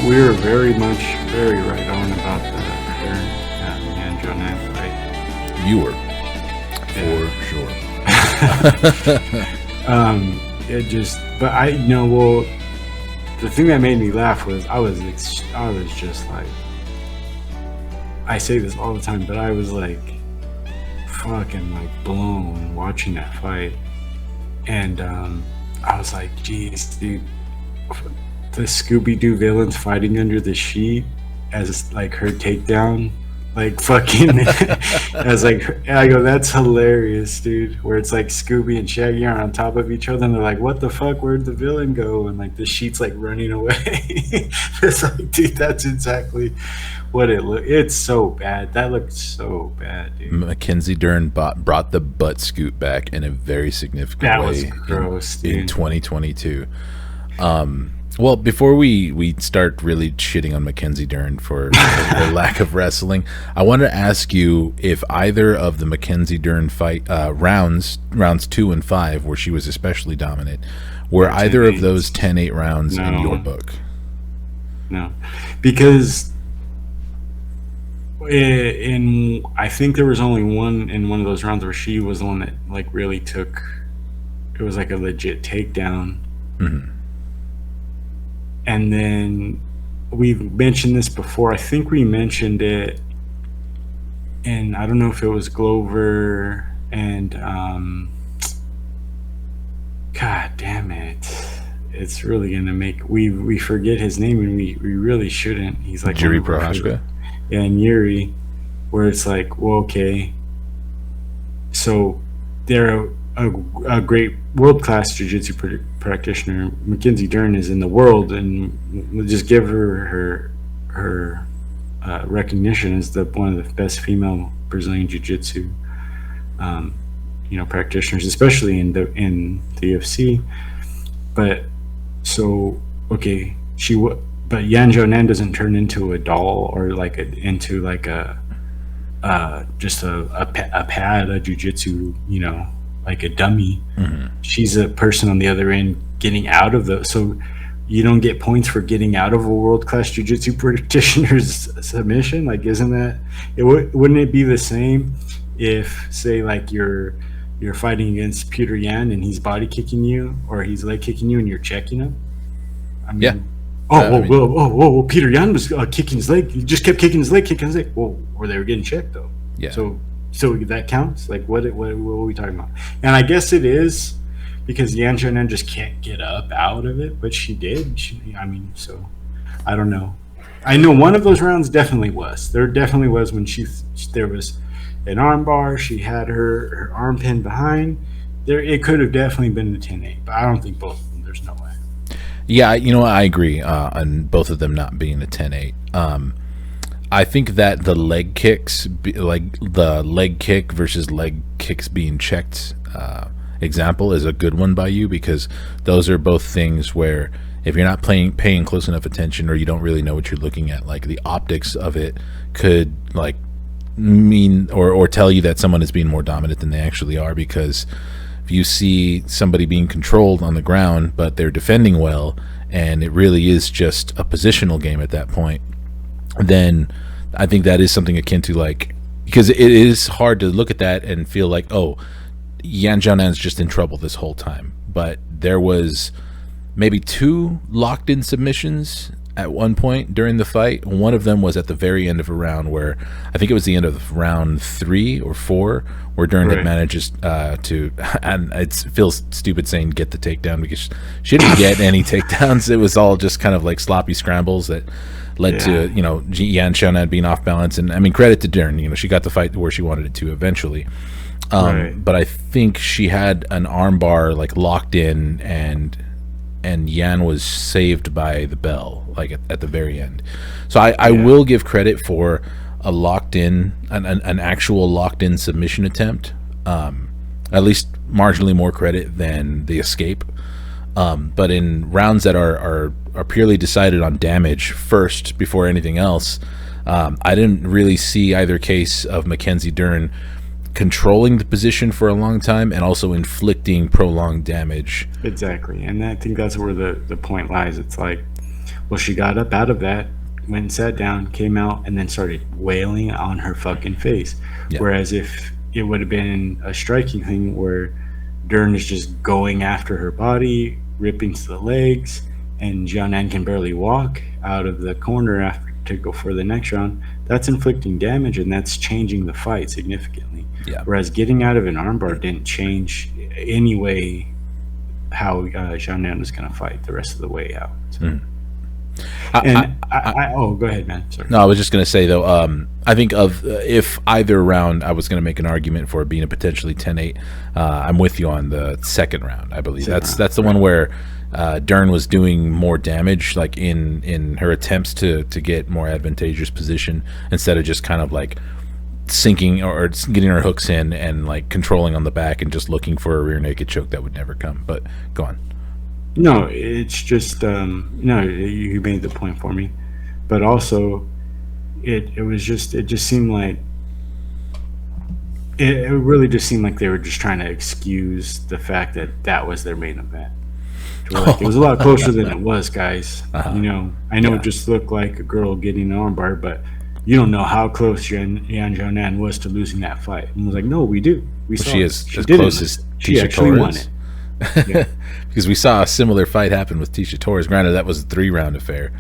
we were very right on about the Dern and Jonan fight. You were, for sure. It just, but well, the thing that made me laugh was I was just like, I say this all the time, but I was like fucking like blown watching that fight, and I was like, geez, dude, the Scooby-Doo villains fighting under the sheet as like her takedown, like fucking as like, I go, that's hilarious, dude, where it's like Scooby and Shaggy are on top of each other and they're like, what the fuck, where'd the villain go, and like the sheet's like running away. It's like, dude, that's exactly what it looked. It's so bad. That looked so bad, dude. Mackenzie Dern brought the butt scoot back in a very significant That way was gross, in 2022. Well, before we start really shitting on Mackenzie Dern for the lack of wrestling, I want to ask you if either of the Mackenzie Dern fight rounds 2 and 5, where she was especially dominant, were either of those 10-8 rounds in your book? No, because I think there was only one in one of those rounds where she was the one that like really took. It was like a legit takedown. Mm-hmm. And then we've mentioned this before. I think we mentioned it, and I don't know if it was Glover and God damn it. It's really gonna make we forget his name, and we really shouldn't. He's like Yuri Prohashka. Yeah, and Yuri, where it's like, well, okay, so they're a great world-class jiu-jitsu practitioner. Mackenzie Dern is in the world, and we'll just give her recognition as one of the best female Brazilian jiu-jitsu practitioners, especially in the UFC. But so, okay, but Yan Jonan doesn't turn into a doll or just a pad, a jiu-jitsu, like a dummy. Mm-hmm. She's a person on the other end getting out of so you don't get points for getting out of a world-class jiu-jitsu practitioner's submission. Like, isn't that wouldn't it be the same if, say, like you're fighting against Peter Yan and he's body kicking you or he's leg kicking you and you're checking him? I mean, yeah. Whoa, Peter Yan was kicking his leg. He just kept kicking his leg. Well, or they were getting checked though. Yeah. So that counts? Like, what are we talking about? And I guess it is because Yan Xiaonan just can't get up out of it, but she did. So I don't know. I know one of those rounds definitely was. There definitely was when there was an arm bar. She had her arm pinned behind. It could have definitely been a 10-8, but I don't think both of them. There's no way. Yeah, I agree on both of them not being a 10-8. I think that the leg kicks, like the leg kick versus leg kicks being checked example is a good one by you, because those are both things where if you're not paying close enough attention, or you don't really know what you're looking at, like the optics of it could like mean or tell you that someone is being more dominant than they actually are. Because if you see somebody being controlled on the ground but they're defending well, and it really is just a positional game at that point, then I think that is something akin to, like, because it is hard to look at that and feel like, oh, Yan Jianan's just in trouble this whole time. But there was maybe 2 locked in submissions at one point during the fight. One of them was at the very end of a round, where I think it was the end of round 3 or 4, where Dern had manages to, and it feels stupid saying get the takedown, because she didn't get any takedowns. It was all just kind of like sloppy scrambles that led to Yan Xiaonan being off balance. And I mean, credit to Dern, she got the fight where she wanted it to eventually. But I think she had an arm bar like locked in, and Yan was saved by the bell, like at the very end. So I will give credit for a locked in, an actual locked in submission attempt. At least marginally more credit than the escape. But in rounds that are purely decided on damage first before anything else, I didn't really see either case of Mackenzie Dern controlling the position for a long time and also inflicting prolonged damage. Exactly, and I think that's where the point lies. It's like Well, she got up out of that, went and sat down, came out, and then started wailing on her fucking face. Yeah. Whereas if it would have been a striking thing where Dern is just going after her body, ripping to the legs, and Jianan can barely walk out of the corner after to go for the next round, that's inflicting damage and that's changing the fight significantly. Yeah. Whereas getting out of an armbar didn't change any way how Jianan was going to fight the rest of the way out. So. Oh, go ahead, man. Sorry. No, I was just going to say, though, I think if either round I was going to make an argument for it being a potentially 10-8, I'm with you on the second round, I believe. That's the one where Dern was doing more damage, like in her attempts to get more advantageous position instead of just kind of like sinking or getting her hooks in and like controlling on the back and just looking for a rear naked choke that would never come. But go on. No, it's just no. You made the point for me, but also it just seemed like it really just seemed like they were just trying to excuse the fact that that was their main event. Like, it was a lot closer than it was, guys. You know, I know it just looked like a girl getting an armbar, but you don't know how close Yan Xiaonan was to losing that fight. And I was like, no, we do. She is as close as she Tisha actually Torres. won it. Yeah. Because we saw a similar fight happen with Tisha Torres. Granted, that was a 3-round affair,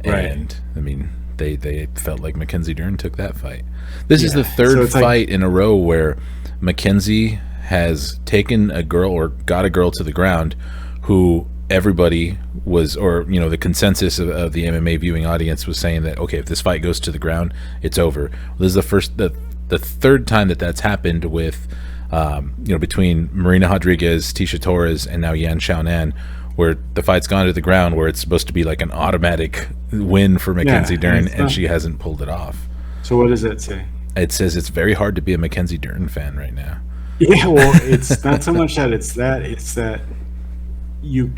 Right. and I mean, they felt like Mackenzie Dern took that fight. This is the third fight in a row where Mackenzie has taken a girl or got a girl to the ground who everybody was, or you know, the consensus of the MMA viewing audience was saying that, okay, if this fight goes to the ground, it's over. This is the third time that's happened with between Marina Rodriguez, Tisha Torres, and now Yan Xiaonan, where the fight's gone to the ground, where it's supposed to be like an automatic win for Mackenzie Dern, and she hasn't pulled it off. So what does that say? It says it's very hard to be a Mackenzie Dern fan right now. Yeah, well, it's not so much that it's that you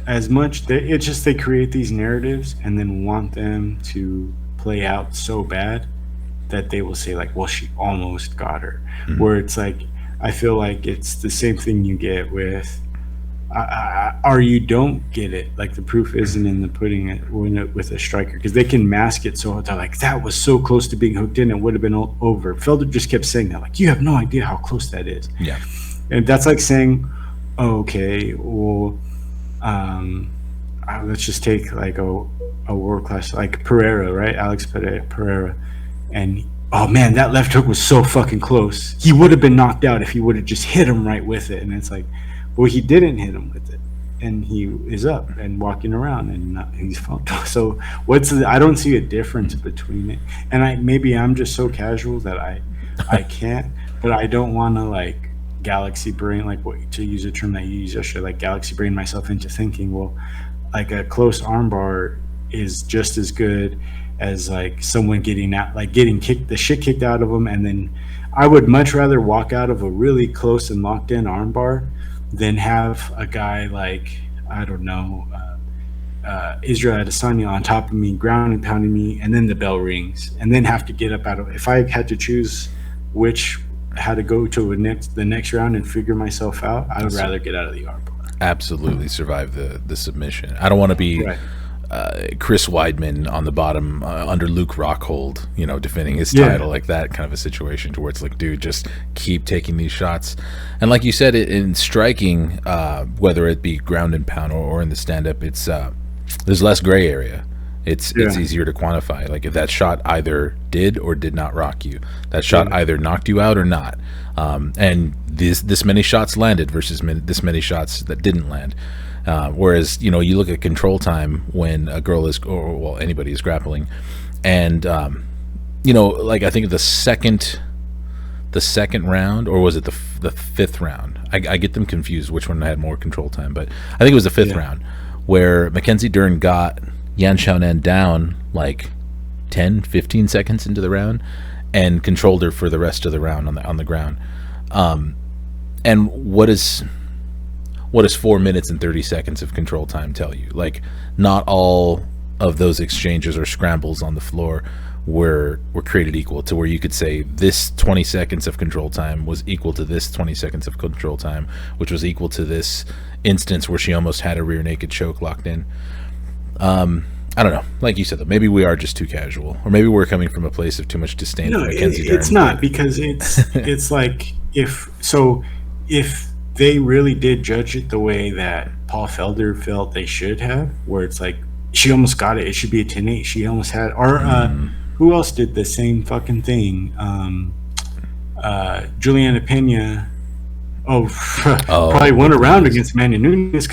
as much it's just they create these narratives and then want them to play out so bad that they will say like, well, she almost got her. Where it's like, I feel like it's the same thing you get with or you don't get it. Like the proof isn't in the pudding with a striker, because they can mask it so they're like, that was so close to being hooked in, it would have been over. Felder just kept saying that, like, you have no idea how close that is. Yeah. And that's like saying, oh, okay, well, let's just take like a world class like Pereira, right? Alex Pereira, and oh man, that left hook was so fucking close. He would have been knocked out if he would have just hit him right with it. And it's like, well, he didn't hit him with it, and he is up and walking around, and he's fine. So I don't see a difference between it. And maybe I'm just so casual that I can't, but I don't want to like galaxy brain, like what, to use a term that you used yesterday, like galaxy brain myself into thinking, well, like a close armbar is just as good as like someone getting the shit kicked out of them. And then I would much rather walk out of a really close and locked in armbar than have a guy like, I don't know, Israel Adesanya on top of me, ground and pounding me, and then the bell rings, and then have to get up out of it. If I had to choose how to go to the next round and figure myself out, I would rather get out of the armbar. Absolutely survive the submission. I don't want to be Chris Weidman on the bottom under Luke Rockhold, defending his title, like that kind of a situation, to where it's like, dude, just keep taking these shots. And like you said, in striking, whether it be ground and pound or in the stand-up, it's there's less gray area. It's easier to quantify. Like if that shot either did or did not rock you, that shot either knocked you out or not. And this many shots landed versus this many shots that didn't land. Whereas, you look at control time when a girl is, or anybody is grappling, and like I think the second round, or was it the fifth round? I get them confused which one had more control time, but I think it was the fifth round where Mackenzie Dern got Yan Xiaonan down like 10-15 seconds into the round and controlled her for the rest of the round on the ground. And what does 4 minutes and 30 seconds of control time tell you? Like, not all of those exchanges or scrambles on the floor were created equal, to where you could say this 20 seconds of control time was equal to this 20 seconds of control time, which was equal to this instance where she almost had a rear naked choke locked in. I don't know. Like you said, though, maybe we are just too casual, or maybe we're coming from a place of too much disdain No, for Mackenzie Dern. it's not, because it's like, if they really did judge it the way that Paul Felder felt they should have, where it's like she almost got it, it should be a 10-8. She almost had, or who else did the same fucking thing? Juliana Pena. Oh, probably won a round against Manny Nunes.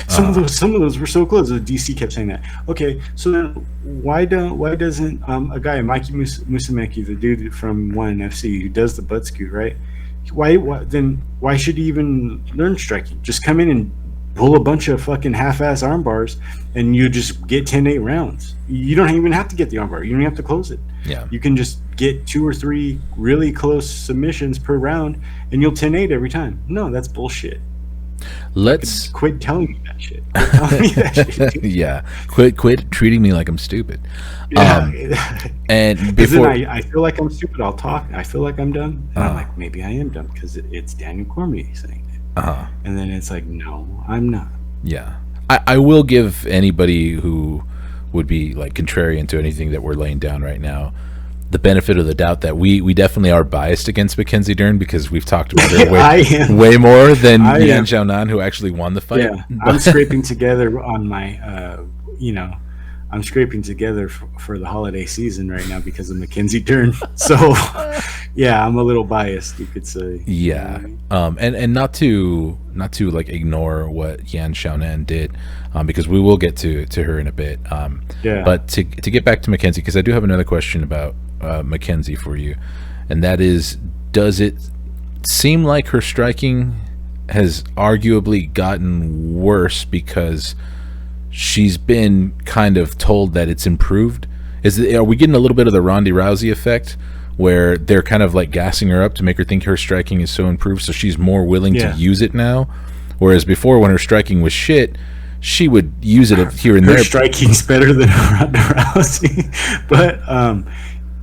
Some of those were so close. The DC kept saying that. Okay, so then why doesn't a guy, Mikey Musumeci, the dude from One FC who does the butt scoot, right? Why should he even learn striking? Just come in and pull a bunch of fucking half-ass arm bars, and you just get 10-8 rounds. You don't even have to get the arm bar. You don't even have to close it. Yeah. You can just get 2 or 3 really close submissions per round, and you'll 10-8 every time. No, that's bullshit. Let's quit telling me that shit. Quit telling me that shit. Yeah. Quit treating me like I'm stupid. Yeah. And before I feel like I'm stupid, I'll talk. I feel like I'm dumb, and I'm like, maybe I am dumb because it's Daniel Cormier saying it. And then it's like, no, I'm not. Yeah. I will give anybody who would be like contrarian to anything that we're laying down right now the benefit of the doubt that we definitely are biased against Mackenzie Dern, because we've talked about her way more than Yan Xiaonan, who actually won the fight. Yeah, I'm scraping together on my, I'm scraping together for the holiday season right now because of Mackenzie Dern. So, yeah, I'm a little biased, you could say. Yeah, and not to like ignore what Yan Xiaonan did, because we will get to her in a bit. Yeah. But to get back to Mackenzie, because I do have another question about Mackenzie for you, and that is, does it seem like her striking has arguably gotten worse because she's been kind of told that it's improved? Are we getting a little bit of the Ronda Rousey effect, where they're kind of like gassing her up to make her think her striking is so improved, so she's more willing to use it now? Whereas before, when her striking was shit, she would use it here and there. Her striking's better than Ronda Rousey, but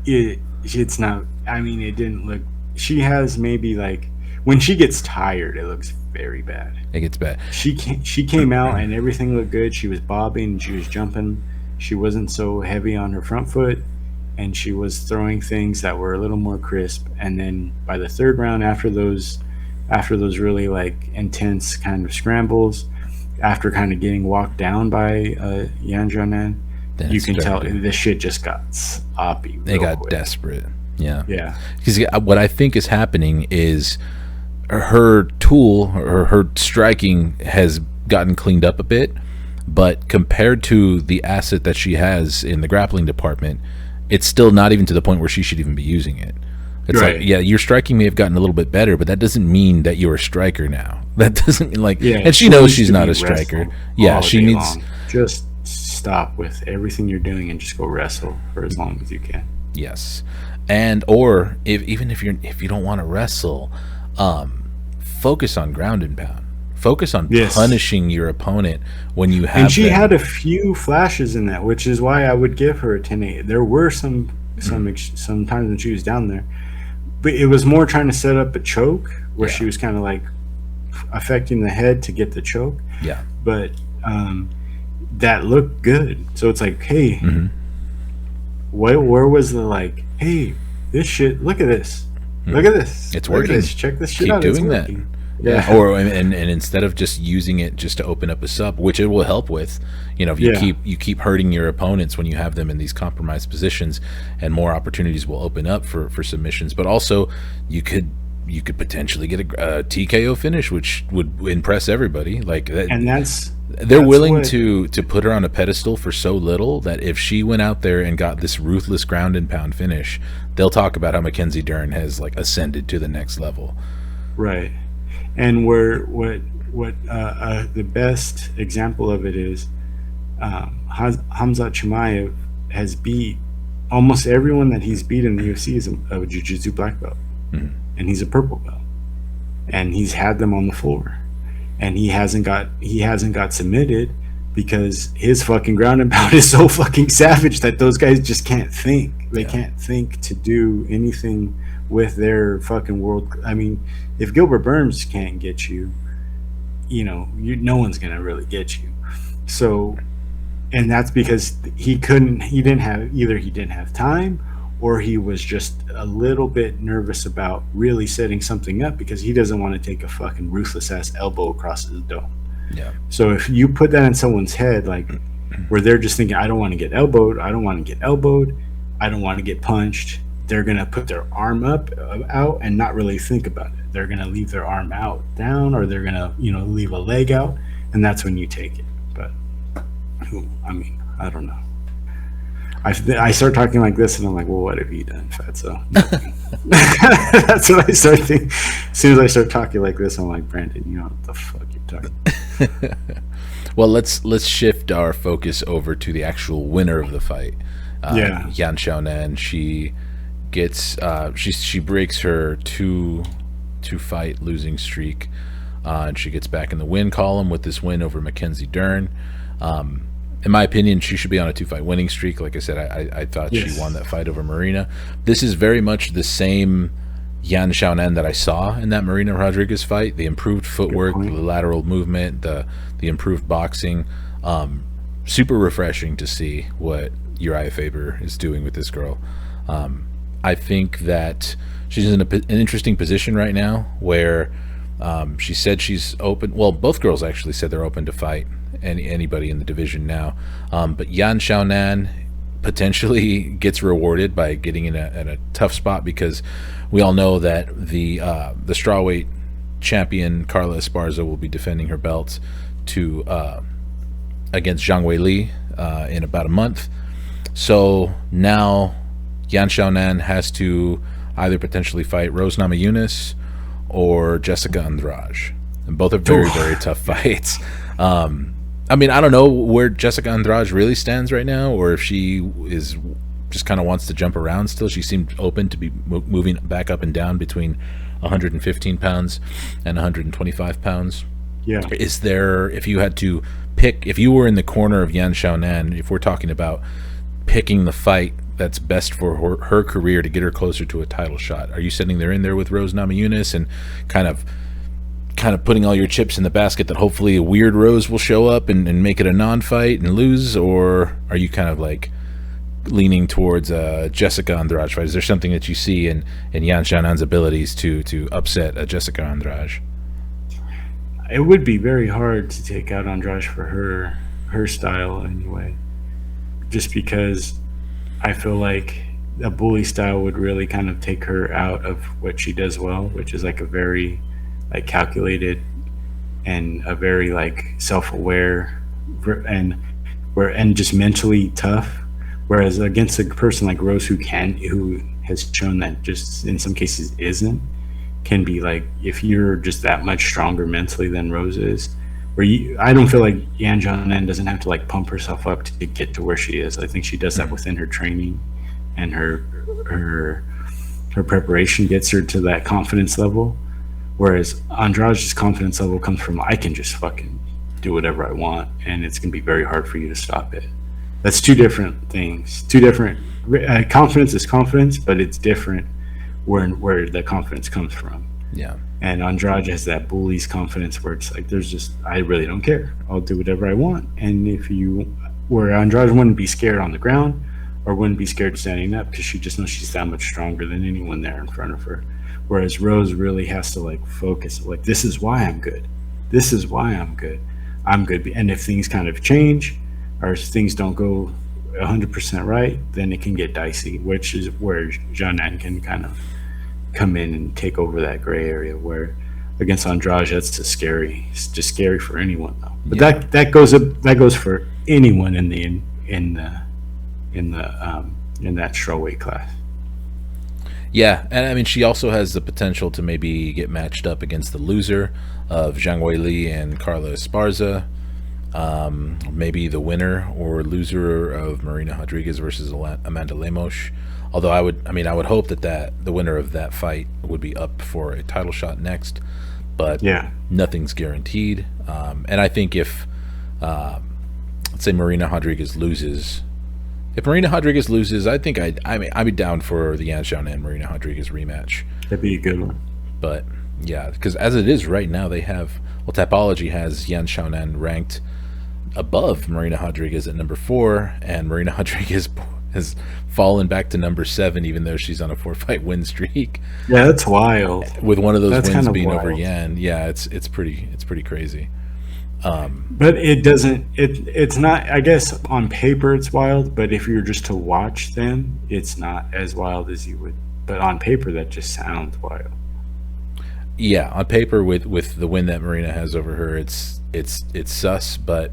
it's not. I mean, it didn't look. She has maybe like when she gets tired, it looks very bad. It gets bad. She came out and everything looked good. She was bobbing, she was jumping. She wasn't so heavy on her front foot, and she was throwing things that were a little more crisp. And then by the third round, after those really like intense kind of scrambles, after kind of getting walked down by Yan Xiaonan, you can tell this shit just got sloppy. They got desperate. Yeah. Yeah. Because what I think is happening is her tool, or her striking, has gotten cleaned up a bit, but compared to the asset that she has in the grappling department, it's still not even to the point where she should even be using it. It's right. Like, yeah, your striking may have gotten a little bit better, but that doesn't mean that you're a striker now. That doesn't mean like, and she knows she's not a striker. Yeah, she needs just stop with everything you're doing and just go wrestle for as long as you can. Yes, and or even if you don't want to wrestle, focus on ground and pound. Focus on punishing your opponent when you have. And she had a few flashes in that, which is why I would give her a 10-8. There were some times when she was down there, but it was more trying to set up a choke where she was kind of like affecting the head to get the choke. Yeah, but that looked good. So it's like, hey, where was the like, hey, this shit? Look at this. Look at this. It's working. Check this shit Keep out. Doing that. Yeah. Or and instead of just using it just to open up a sub, which it will help with, if you keep hurting your opponents when you have them in these compromised positions, and more opportunities will open up for submissions. But also, you could potentially get a TKO finish, which would impress everybody. Like that, and they're willing to put her on a pedestal for so little that if she went out there and got this ruthless ground and pound finish, they'll talk about how Mackenzie Dern has like ascended to the next level. Right. And what the best example of it is, Khamzat Chimaev has beat almost everyone that he's beat in the UFC is a jiu-jitsu black belt, and he's a purple belt, and he's had them on the floor, and he hasn't got submitted because his fucking ground and pound is so fucking savage that those guys just can't think. They can't think to do anything with their fucking world. I mean, if Gilbert Burns can't get you, no one's gonna really get you. So and that's because he couldn't. He didn't have either. He didn't have time, or he was just a little bit nervous about really setting something up because he doesn't want to take a fucking ruthless ass elbow across his dome. Yeah. So if you put that in someone's head, like where they're just thinking, I don't want to get elbowed, I don't want to get elbowed, I don't want to get punched, they're gonna put their arm up out and not really think about it. They're gonna leave their arm out down, or they're gonna leave a leg out, and that's when you take it. But I mean, I don't know. I start talking like this, and I'm like, well, what have you done, Fatso? That's what I start thinking. As soon as I start talking like this, I'm like, Brandon, you know what the fuck you're talking. Well, let's shift our focus over to the actual winner of the fight. Yan Xiaonan. She gets she breaks her two fight losing streak, and she gets back in the win column with this win over Mackenzie Dern. In my opinion, she should be on a 2-fight winning streak. Like I said, I thought she won that fight over Marina. This is very much the same Yan Xiaonan that I saw in that Marina Rodriguez fight. The improved footwork, the lateral movement, the improved boxing. Super refreshing to see what Uriah Faber is doing with this girl. I think that she's in an interesting position right now where she said she's open. Well, both girls actually said they're open to fight anybody in the division now. But Yan Xiaonan potentially gets rewarded by getting in a tough spot, because we all know that the strawweight champion Carla Esparza will be defending her belt against Zhang Weili in about a month. So now Yan Xiaonan has to either potentially fight Rose Namajunas or Jessica Andrade, and both are very, very tough fights. I mean, I don't know where Jessica Andrade really stands right now, or if she is just kind of wants to jump around still. She seemed open to be moving back up and down between 115 pounds and 125 pounds. Yeah. Is there, if you had to pick, if you were in the corner of Yan Xiaonan, if we're talking about picking the fight that's best for her career to get her closer to a title shot, are you sitting there in there with Rose Namajunas and kind of putting all your chips in the basket that hopefully a weird Rose will show up and make it a non-fight and lose? Or are you kind of like leaning towards Jessica Andrade fight? Is there something that you see in Yan Xiaonan's abilities to upset Jessica Andrade? It would be very hard to take out Andrade for her style anyway, just because I feel like a bully style would really kind of take her out of what she does well, which is like a very like calculated and a very like self-aware and just mentally tough. Whereas against a person like Rose, who has shown that just in some cases can be like, if you're just that much stronger mentally than Rose is, I don't feel like Yan Xiaonan doesn't have to like pump herself up to get to where she is. I think she does that within her training, and her preparation gets her to that confidence level. Whereas Andrade's confidence level comes from, I can just fucking do whatever I want, and it's going to be very hard for you to stop it. That's two different things. Confidence is confidence, but it's different where the confidence comes from. Yeah. And Andrade has that bully's confidence where it's like, I really don't care. I'll do whatever I want. And where Andrade wouldn't be scared on the ground or wouldn't be scared standing up, because she just knows she's that much stronger than anyone there in front of her. Whereas Rose really has to like focus, like, this is why I'm good. This is why I'm good. I'm good. And if things kind of change or if things don't go 100% right, then it can get dicey, which is where Xiaonan can kind of come in and take over that gray area, where against Andrade, that's just scary. It's just scary for anyone though. But yeah, that goes for anyone in that strawweight class. Yeah, and I mean, she also has the potential to maybe get matched up against the loser of Zhang Weili and Carla Esparza. Maybe the winner or loser of Marina Rodriguez versus Amanda Lemos. Although I would hope that the winner of that fight would be up for a title shot next. But yeah, nothing's guaranteed. And I think if, let's say Marina Rodriguez loses. If Marina Rodriguez loses, I think I'd be down for the Yan Xiaonan Marina Rodriguez rematch. That'd be a good one. But yeah, because as it is right now, Tapology has Yan Xiaonan ranked above Marina Rodriguez at number 4, and Marina Rodriguez has fallen back to number 7, even though she's on a 4-fight win streak. Yeah, that's wild. With one of those That's wins kind of being wild. over Yan, yeah, it's pretty crazy. But it doesn't. It's not. I guess on paper it's wild, but if you're just to watch them, it's not as wild as you would. But on paper, that just sounds wild. Yeah, on paper with the win that Marina has over her, it's sus. But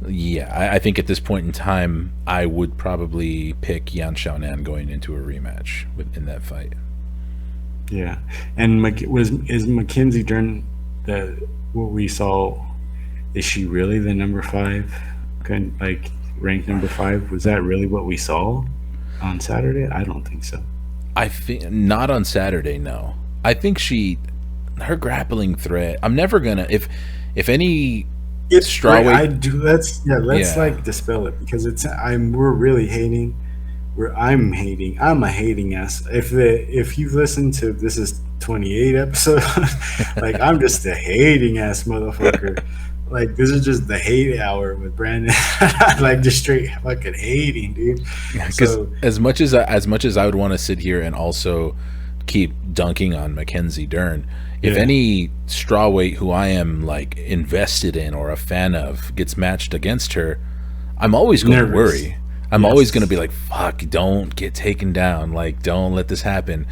yeah, I think at this point in time, I would probably pick Yan Xiaonan going into a rematch in that fight. Yeah, and is Mackenzie Dern what we saw? Is she really the number 5? Like ranked number 5? Was that really what we saw on Saturday? I don't think so. I think not on Saturday. No, I think her grappling threat. I'm never gonna if any strawweight. I do. Let's like dispel it, because we're really hating. I'm a hating ass. If you've listened to this is 28 episode, like I'm just a hating ass motherfucker. Like this is just the hate hour with Brandon. Like just straight fucking hating, dude. Because as much as I would want to sit here and also keep dunking on Mackenzie Dern, if any strawweight who I am like invested in or a fan of gets matched against her, I'm always going to worry. I'm always going to be like, fuck, don't get taken down. Like, don't let this happen.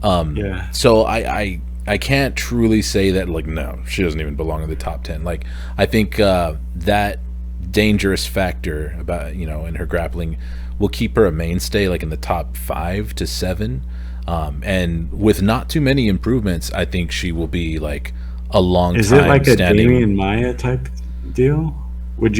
So I can't truly say that, like, no, she doesn't even belong in the top 10. Like, I think that dangerous factor about, in her grappling will keep her a mainstay, like, in the top 5 to 7. And with not too many improvements, I think she will be, like, a long time standing. Is it like a Damian Maya type deal? Would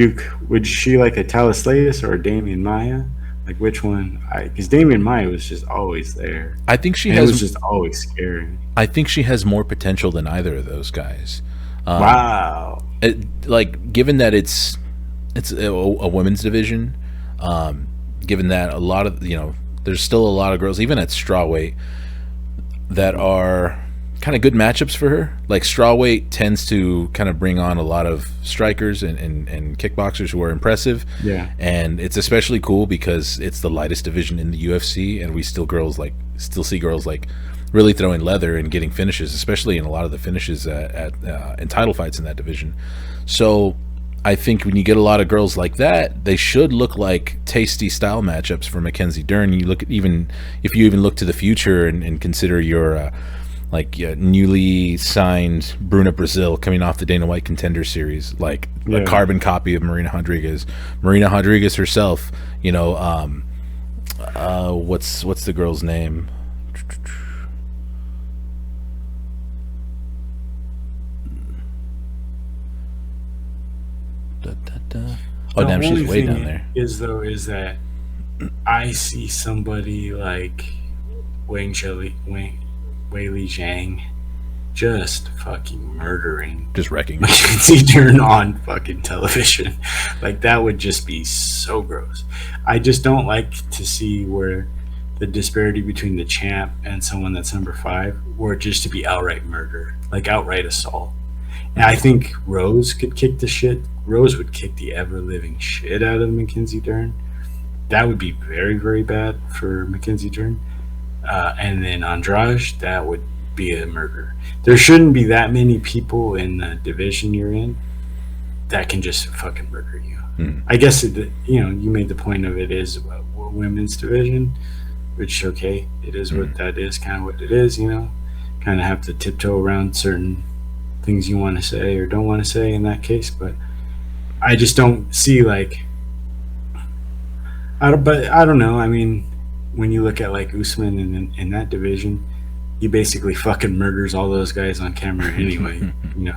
she like a Talasleus or a Damian Maya? Like which one? Because Damian Maya was just always there. I think she was just always scary. I think she has more potential than either of those guys. Wow. Given that it's a women's division, given that a lot of there's still a lot of girls even at strawweight that are kind of good matchups for her. Like strawweight tends to kind of bring on a lot of strikers and kickboxers who are impressive. Yeah. And it's especially cool because it's the lightest division in the UFC, and we still see girls like really throwing leather and getting finishes, especially in a lot of the finishes in title fights in that division. So I think when you get a lot of girls like that, they should look like tasty style matchups for Mackenzie Dern. You look at if you look to the future and consider your newly signed Bruna Brazil coming off the Dana White Contender Series, like a carbon copy of Marina Rodriguez herself. What's the girl's name? Oh, damn, she's way down there. Is that I see somebody like Wei Li Zhang just fucking murdering, just wrecking Mackenzie Dern on fucking television. Like that would just be so gross. I just don't like to see where the disparity between the champ and someone that's number 5 were just to be outright murder, like outright assault. And I think Rose would kick the ever-living shit out of Mackenzie Dern. That would be very, very bad for Mackenzie Dern. And then Andrade, that would be a murder. There shouldn't be that many people in the division you're in that can just fucking murder you. I guess, you made the point of it is a women's division, which, okay, it is what that is, kind of what it is, kind of have to tiptoe around certain things you want to say or don't want to say in that case. But I just don't see I don't know. I mean, when you look at like Usman in that division, he basically fucking murders all those guys on camera anyway.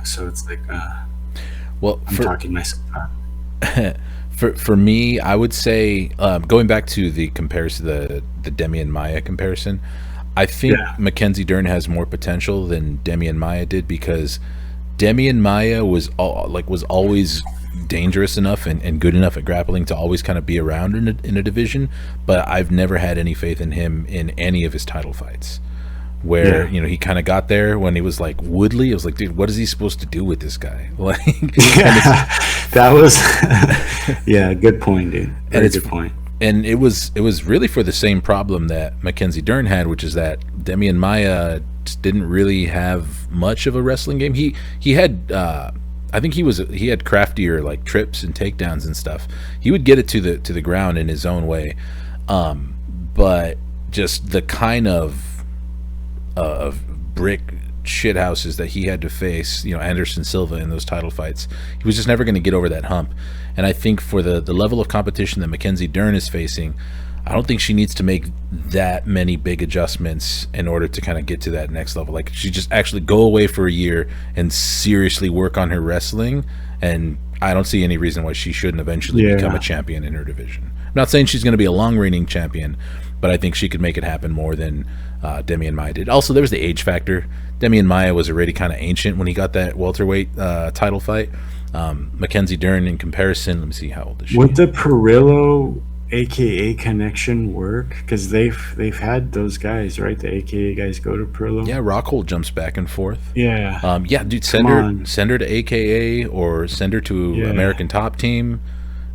So it's like, I'm talking myself out. For me, I would say going back to the comparison, the Demian Maia comparison, I think Mackenzie Dern has more potential than Demian Maia did, because Demian Maia was always dangerous enough and good enough at grappling to always kind of be around in a division, but I've never had any faith in him in any of his title fights. Where he kind of got there when he was like Woodley. I was like, dude, what is he supposed to do with this guy? Like, That was, yeah, good point, dude. Very it's good point. and it was really for the same problem that Mackenzie Dern had, which is that Demian Maia just didn't really have much of a wrestling game. He had I think he had craftier like trips and takedowns and stuff. He would get it to the ground in his own way, but just the kind of brick shit houses that he had to face, Anderson Silva in those title fights, he was just never going to get over that hump. And I think for the level of competition that Mackenzie Dern is facing, I don't think she needs to make that many big adjustments in order to kind of get to that next level. Like, she just actually go away for a year and seriously work on her wrestling, and I don't see any reason why she shouldn't eventually become a champion in her division. I'm not saying she's going to be a long-reigning champion, but I think she could make it happen more than Demian Maia did. Also, there was the age factor. Demian Maia was already kind of ancient when he got that welterweight title fight. Mackenzie Dern, in comparison, let me see, how old is she? Would the Perillo AKA connection work? Because they've had those guys, right? The AKA guys go to Perillo. Yeah, Rockhold jumps back and forth. Yeah. Yeah, dude, send her to AKA or send her to American Top Team.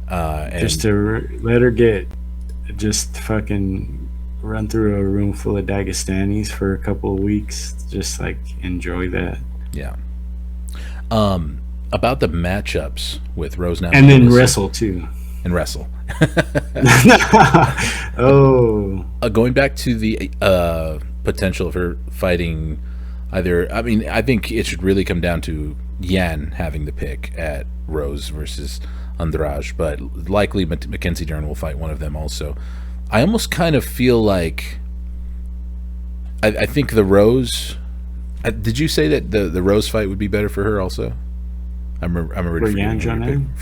And just to let her get just fucking run through a room full of Dagestanis for a couple of weeks. Just like enjoy that. Yeah. About the matchups with Rose now, and then wrestle too. And wrestle. Oh. Going back to the potential of her fighting either, I mean, I think it should really come down to Yan having the pick at Rose versus Andrade, but likely Mackenzie Dern will fight one of them also. I almost kind of feel like I think the Rose. Did you say that the Rose fight would be better for her also? I'm already for Yan Xiaonan?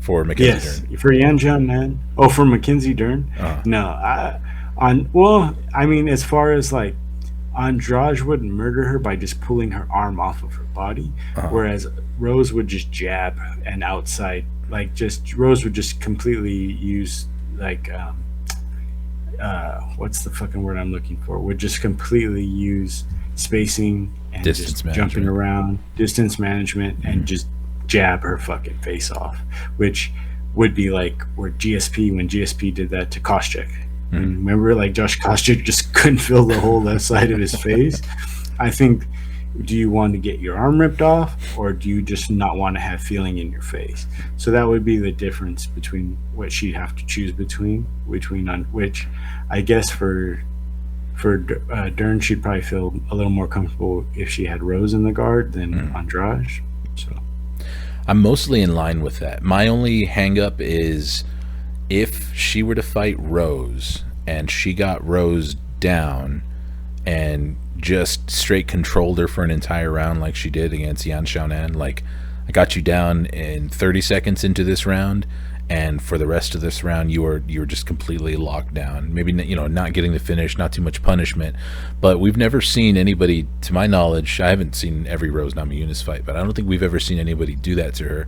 For Mackenzie Dern. For Yan Xiaonan. Oh, for Mackenzie Dern? No, I mean, as far as like, Andrade would murder her by just pulling her arm off of her body, whereas Rose would just jab and outside, like Rose would just completely use like what's the fucking word I'm looking for? Would just completely use spacing and distance just jumping around, distance management, and just jab her fucking face off, which would be like where when GSP did that to Koscheck. Remember, like, Josh Koscheck just couldn't fill the whole left side of his face. I think, do you want to get your arm ripped off, or do you just not want to have feeling in your face? So that would be the difference between what she'd have to choose between on which, I guess for Dern, she'd probably feel a little more comfortable if she had Rose in the guard than Andrade. So I'm mostly in line with that. My only hang up is if she were to fight Rose and she got Rose down and just straight controlled her for an entire round like she did against Yan Xiaonan, like, I got you down in 30 seconds into this round, and for the rest of this round you were just completely locked down. Maybe, not getting the finish, not too much punishment, but we've never seen anybody, to my knowledge, I haven't seen every Rose Namajunas fight, but I don't think we've ever seen anybody do that to her.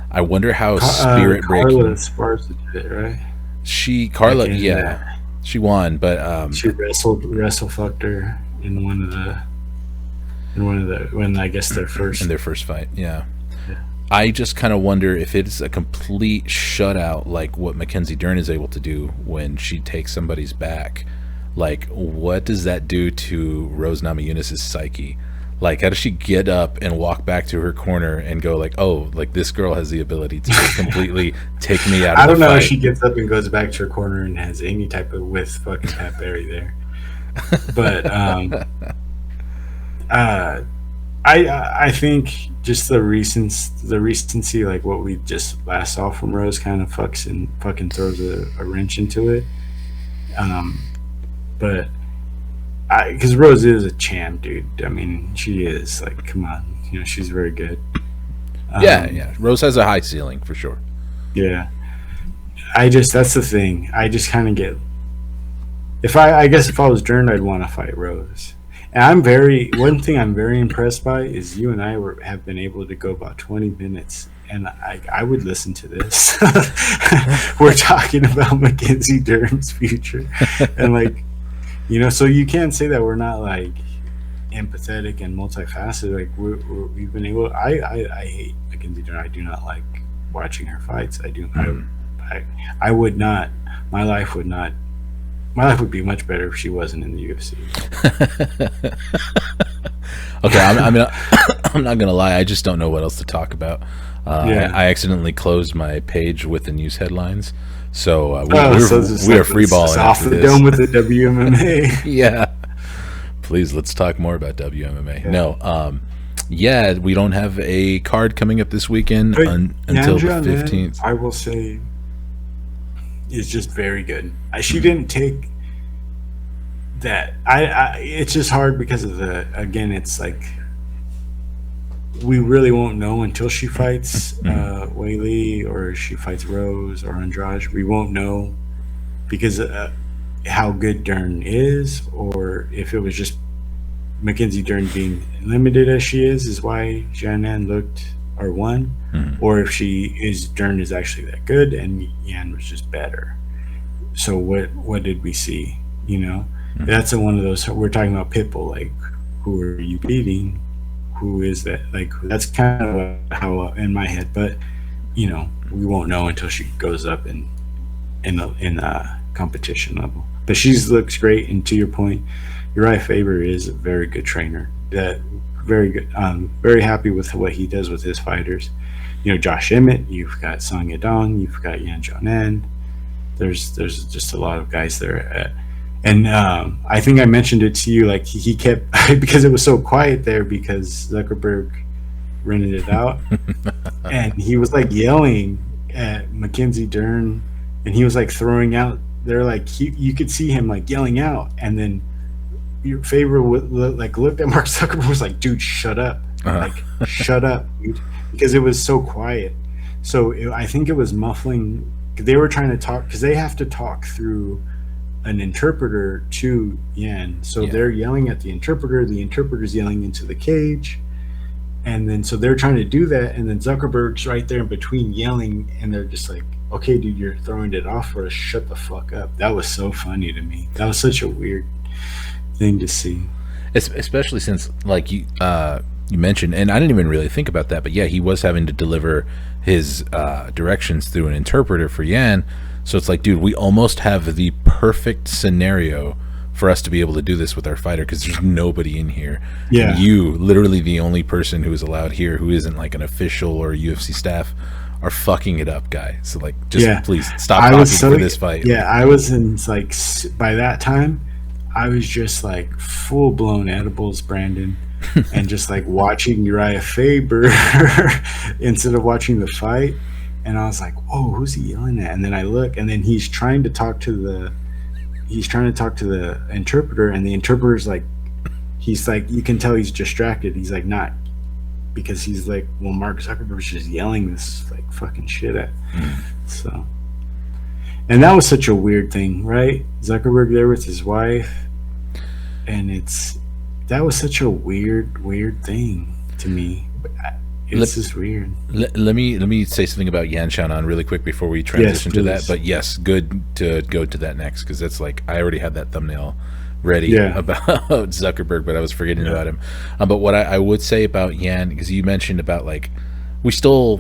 I wonder how spirit breaking. Carla Esparza did it, right? Carla, she won, but she wrestle fucked her in when I guess their first fight. Yeah. I just kind of wonder if it's a complete shutout like what Mackenzie Dern is able to do when she takes somebody's back. Like, what does that do to Rose Namajunas' psyche? Like, how does she get up and walk back to her corner and go like, oh, like, this girl has the ability to just completely take me out of the fight? I don't know if she gets up and goes back to her corner and has any type of with fucking Pat Barry there. But I think just the recency, like what we just last saw from Rose, kind of fucking throws a wrench into it. But because Rose is a champ, dude. I mean, she is, like, come on, she's very good. Yeah. Rose has a high ceiling for sure. Yeah. That's the thing. I just kind of get. I guess if I was Dern, I'd want to fight Rose. And one thing I'm very impressed by is you and I have been able to go about 20 minutes, and I would listen to this. We're talking about Mackenzie Dern's future, and like, so you can't say that we're not like empathetic and multifaceted. Like we've been able. I hate Mackenzie Dern. I do not like watching her fights. I do. Mhm. I would not. My life would not. My life would be much better if she wasn't in the UFC. Okay, I mean, I'm not gonna lie. I just don't know what else to talk about. Yeah. I accidentally closed my page with the news headlines, so So we are free balling off after the this. dome with the WMMA. Yeah, please let's talk more about WMMA. Yeah. No, yeah, we don't have a card coming up this weekend But until the Yanja, man, 15th. I will say, is just very good. She Mhm. didn't take that. It's just hard because of again. It's like we really won't know until she fights Mhm. Weili or she fights Rose or Andrade. We won't know because how good Dern is, or if it was just Mackenzie Dern being limited as she is why Jianan looked or won, Mhm. or if Dern is actually that good and Yan was just better. So what did we see? Mhm. That's one of those we're talking about Pitbull, like who are you beating? Who is that? Like that's kind of how in my head, but we won't know until she goes up in competition level. But she looks great, and to your point, Uriah Faber is a very good trainer. That very good. Very happy with what he does with his fighters. Josh Emmett. You've got Song Yadong. You've got Yan Xiaonan. There's just a lot of guys there. And I think I mentioned it to you. Like he kept because it was so quiet there because Zuckerberg rented it out, and he was like yelling at Mackenzie Dern, and he was like throwing out. They're like you could see him like yelling out, and then your favorite like looked at Mark Zuckerberg was like, "Dude, shut up! Uh-huh. Like, shut up!" Dude. Because it was so quiet. So I think it was muffling. They were trying to talk because they have to talk through an interpreter to Yan. So Yeah. they're yelling at the interpreter's yelling into the cage. And then so they're trying to do that, and then Zuckerberg's right there in between yelling, and they're just like, "Okay, dude, you're throwing it off for us. Shut the fuck up." That was so funny to me. That was such a weird thing to see. Especially since like you mentioned, and I didn't even really think about that, but yeah, he was having to deliver his directions through an interpreter for Yan. So it's like, dude, we almost have the perfect scenario for us to be able to do this with our fighter because there's nobody in here. Yeah. And you, literally the only person who is allowed here who isn't like an official or UFC staff, are fucking it up, guy. So like, just please stop talking for this fight. Yeah, I was in like by that time, I was just like full blown edibles, Brandon, and just like watching Uriah Faber instead of watching the fight. And I was like, "Whoa, who's he yelling at?" And then I look, and then he's trying to talk to the interpreter, and the interpreter's like, you can tell he's distracted. He's like not, because he's like, well, Mark Zuckerberg's just yelling this like fucking shit at. So, and that was such a weird thing, right? Zuckerberg there with his wife, and that was such a weird thing to me. It's just weird. Let me say something about Yan Xiaonan really quick before we transition to that. please. But yes, good to go to that next because that's like I already had that thumbnail ready about Zuckerberg, but I was forgetting about him. But what I would say about Yan, because you mentioned about like we still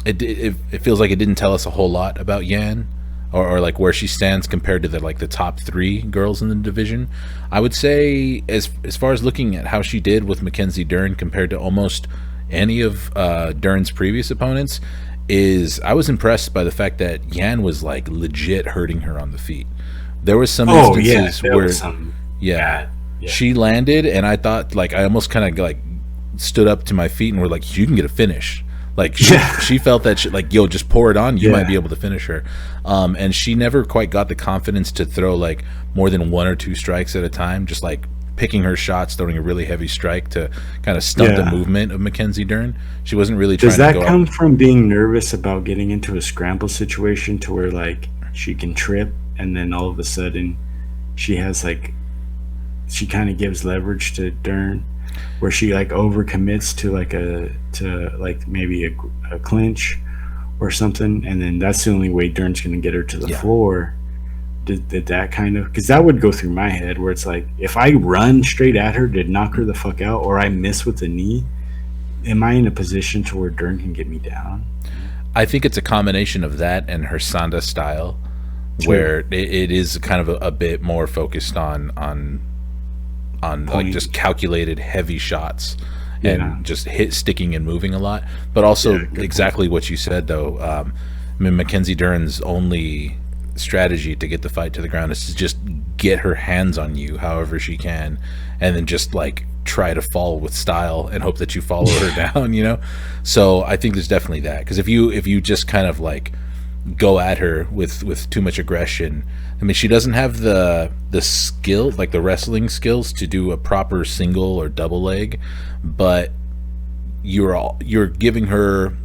it feels like it didn't tell us a whole lot about Yan or like where she stands compared to the top 3 girls in the division. I would say as far as looking at how she did with Mackenzie Dern compared to almost any of Dern's previous opponents, is I was impressed by the fact that Yan was like legit hurting her on the feet. There was some instances where she landed and I thought like I almost kind of like stood up to my feet and were like, you can get a finish. Like she felt that she, like, yo, just pour it on, you might be able to finish her. And she never quite got the confidence to throw like more than 1 or 2 strikes at a time, just like picking her shots, throwing a really heavy strike to kind of stunt the movement of Mackenzie Dern. She wasn't really trying to go. Does that come from being nervous about getting into a scramble situation to where like she can trip and then all of a sudden she has like she kind of gives leverage to Dern, where she like overcommits to like maybe a clinch or something, and then that's the only way Dern's going to get her to the floor? Did that kind of, because that would go through my head where it's like if I run straight at her to knock her the fuck out or I miss with the knee, am I in a position to where Dern can get me down? I think it's a combination of that and her Sanda style, where it is kind of a bit more focused on like just calculated heavy shots and just sticking and moving a lot. But also exactly what you said though. I mean, Mackenzie Dern's only strategy to get the fight to the ground is to just get her hands on you however she can, and then just like try to fall with style and hope that you follow her down, you know. So I think there's definitely that, because if you just kind of like go at her with too much aggression, I mean, she doesn't have the skill, like the wrestling skills, to do a proper single or double leg, but you're giving her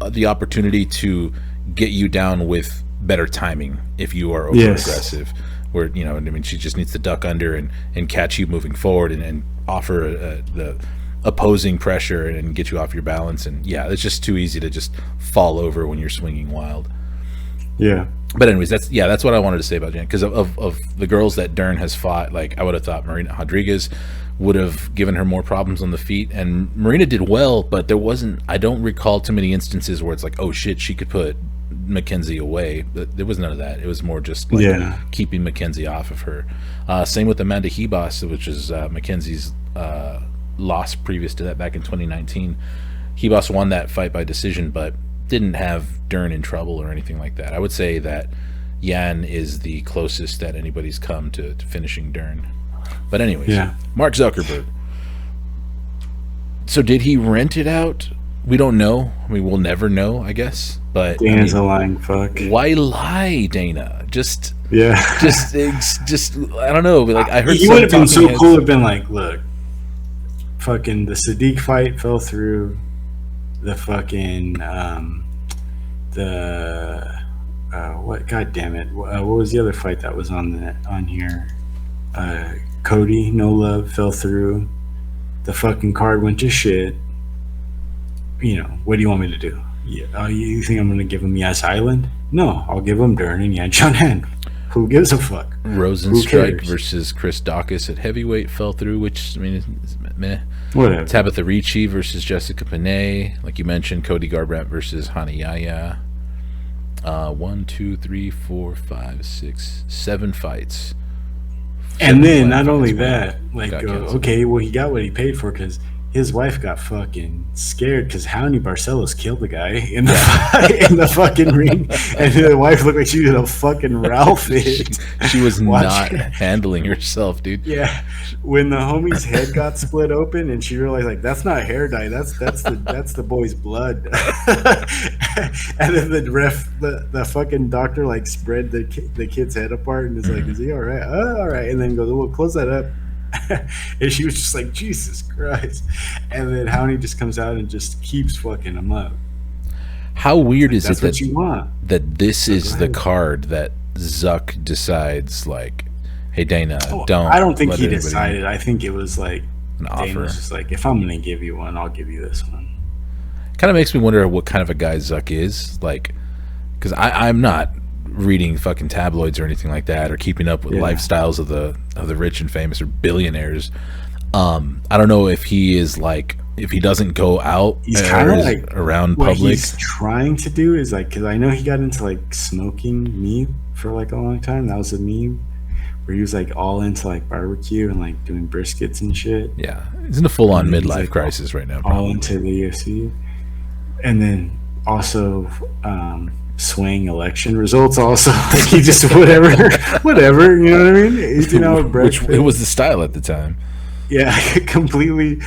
the opportunity to get you down with better timing if you are over aggressive. Where, you know, I mean, she just needs to duck under and catch you moving forward and offer the opposing pressure and get you off your balance. And yeah, it's just too easy to just fall over when you're swinging wild. Yeah. But anyways, that's what I wanted to say about Jan, because of the girls that Dern has fought, like I would have thought Marina Rodriguez would have given her more problems on the feet, and Marina did well, but I don't recall too many instances where it's like, oh shit, she could put Mackenzie away. But there was none of that. It was more just like keeping Mackenzie off of her. Same with Amanda Hebos, which is Mackenzie's loss previous to that back in 2019. Hebos won that fight by decision, but didn't have Dern in trouble or anything like that. I would say that Yan is the closest that anybody's come to finishing Dern. But anyways, Mark Zuckerberg. So did he rent it out? We don't know. I mean, we'll never know, I guess. But Dana's a lying fuck. Why lie, Dana? Just I don't know. But like, I heard he would have been so cool. Have been like, look, fucking the Sadiq fight fell through. The fucking what? God damn it! What was the other fight that was on here? Cody No Love fell through. The fucking card went to shit. You know, what do you want me to do? You think I'm going to give him Yes Island? No, I'll give him Dern and Yan Chunan. Who gives a fuck? Rosenstrike versus Chris Dawkins at heavyweight fell through, which, I mean, is meh. Whatever. Tabitha Ricci versus Jessica Panay, like you mentioned. Cody Garbrandt versus Hani Yahya. 1, 2, 3, 4, 5, 6, 7 fights. And then not only that, like, okay, well, he got what he paid for, because his wife got fucking scared because Howney Barcelos killed the guy in the fucking ring, and the wife looked like she was a fucking Ralph. She was not handling herself, dude. Yeah, when the homie's head got split open, and she realized, like, that's not hair dye, that's the boy's blood. And then the ref, the fucking doctor, like, spread the kid's head apart and is like, is he all right? All right, and then goes, well, close that up. And she was just like, Jesus Christ. And then Howney just comes out and just keeps fucking him up. How weird is it that this is the card that Zuck decides, like, hey, Dana, I don't think he decided. I think it was like an Dana offer. was just like, if I'm going to give you one, I'll give you this one. Kind of makes me wonder what kind of a guy Zuck is. Like, because I'm not reading fucking tabloids or anything like that, or keeping up with lifestyles of the rich and famous or billionaires. I don't know if he is like, if he doesn't go out, he's kind of like around what public. He's trying to do is like, because I know he got into like smoking meat for like a long time. That was a meme where he was like all into like barbecue and like doing briskets and shit. Yeah, he's in a full-on midlife crisis right now. All into the UFC, and then also swaying election results. Also, like he just whatever. You know what I mean? He's doing out with which it was the style at the time. Yeah, completely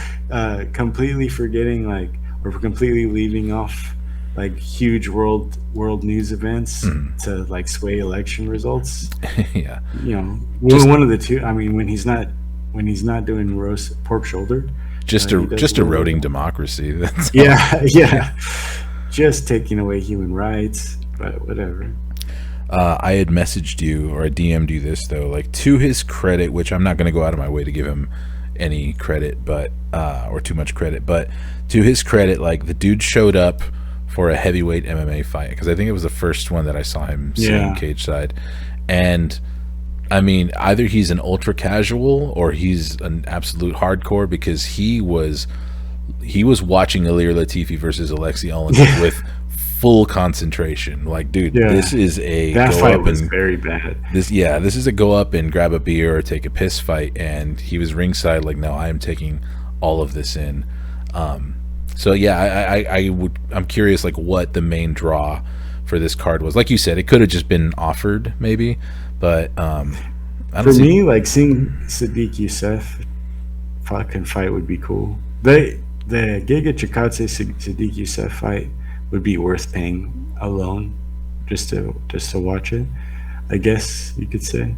forgetting, like, or completely leaving off like huge world news events to like sway election results. Yeah, you know, one of the two. I mean, when he's not doing roast pork shoulder, just eroding democracy. That's yeah, just taking away human rights. But whatever. I had messaged you, or I DM'd you this though, like, to his credit, which I'm not going to go out of my way to give him any credit, but or too much credit, but to his credit, like, the dude showed up for a heavyweight MMA fight, because I think it was the first one that I saw him sitting cage side, and I mean, either he's an ultra casual or he's an absolute hardcore, because he was watching Ilir Latifi versus Alexei Olenek with full concentration. Like, dude, Yeah. this is a That go fight up was and very bad. this is a go up and grab a beer or take a piss fight, and he was ringside like, no, I am taking all of this in. So yeah, I'm curious like what the main draw for this card was. Like you said, it could have just been offered maybe, but I don't For see. me, like seeing Sadiq Youssef fucking fight would be cool. The Giga Chikadze Sadiq Youssef fight would be worth paying alone, just to watch it. I guess you could say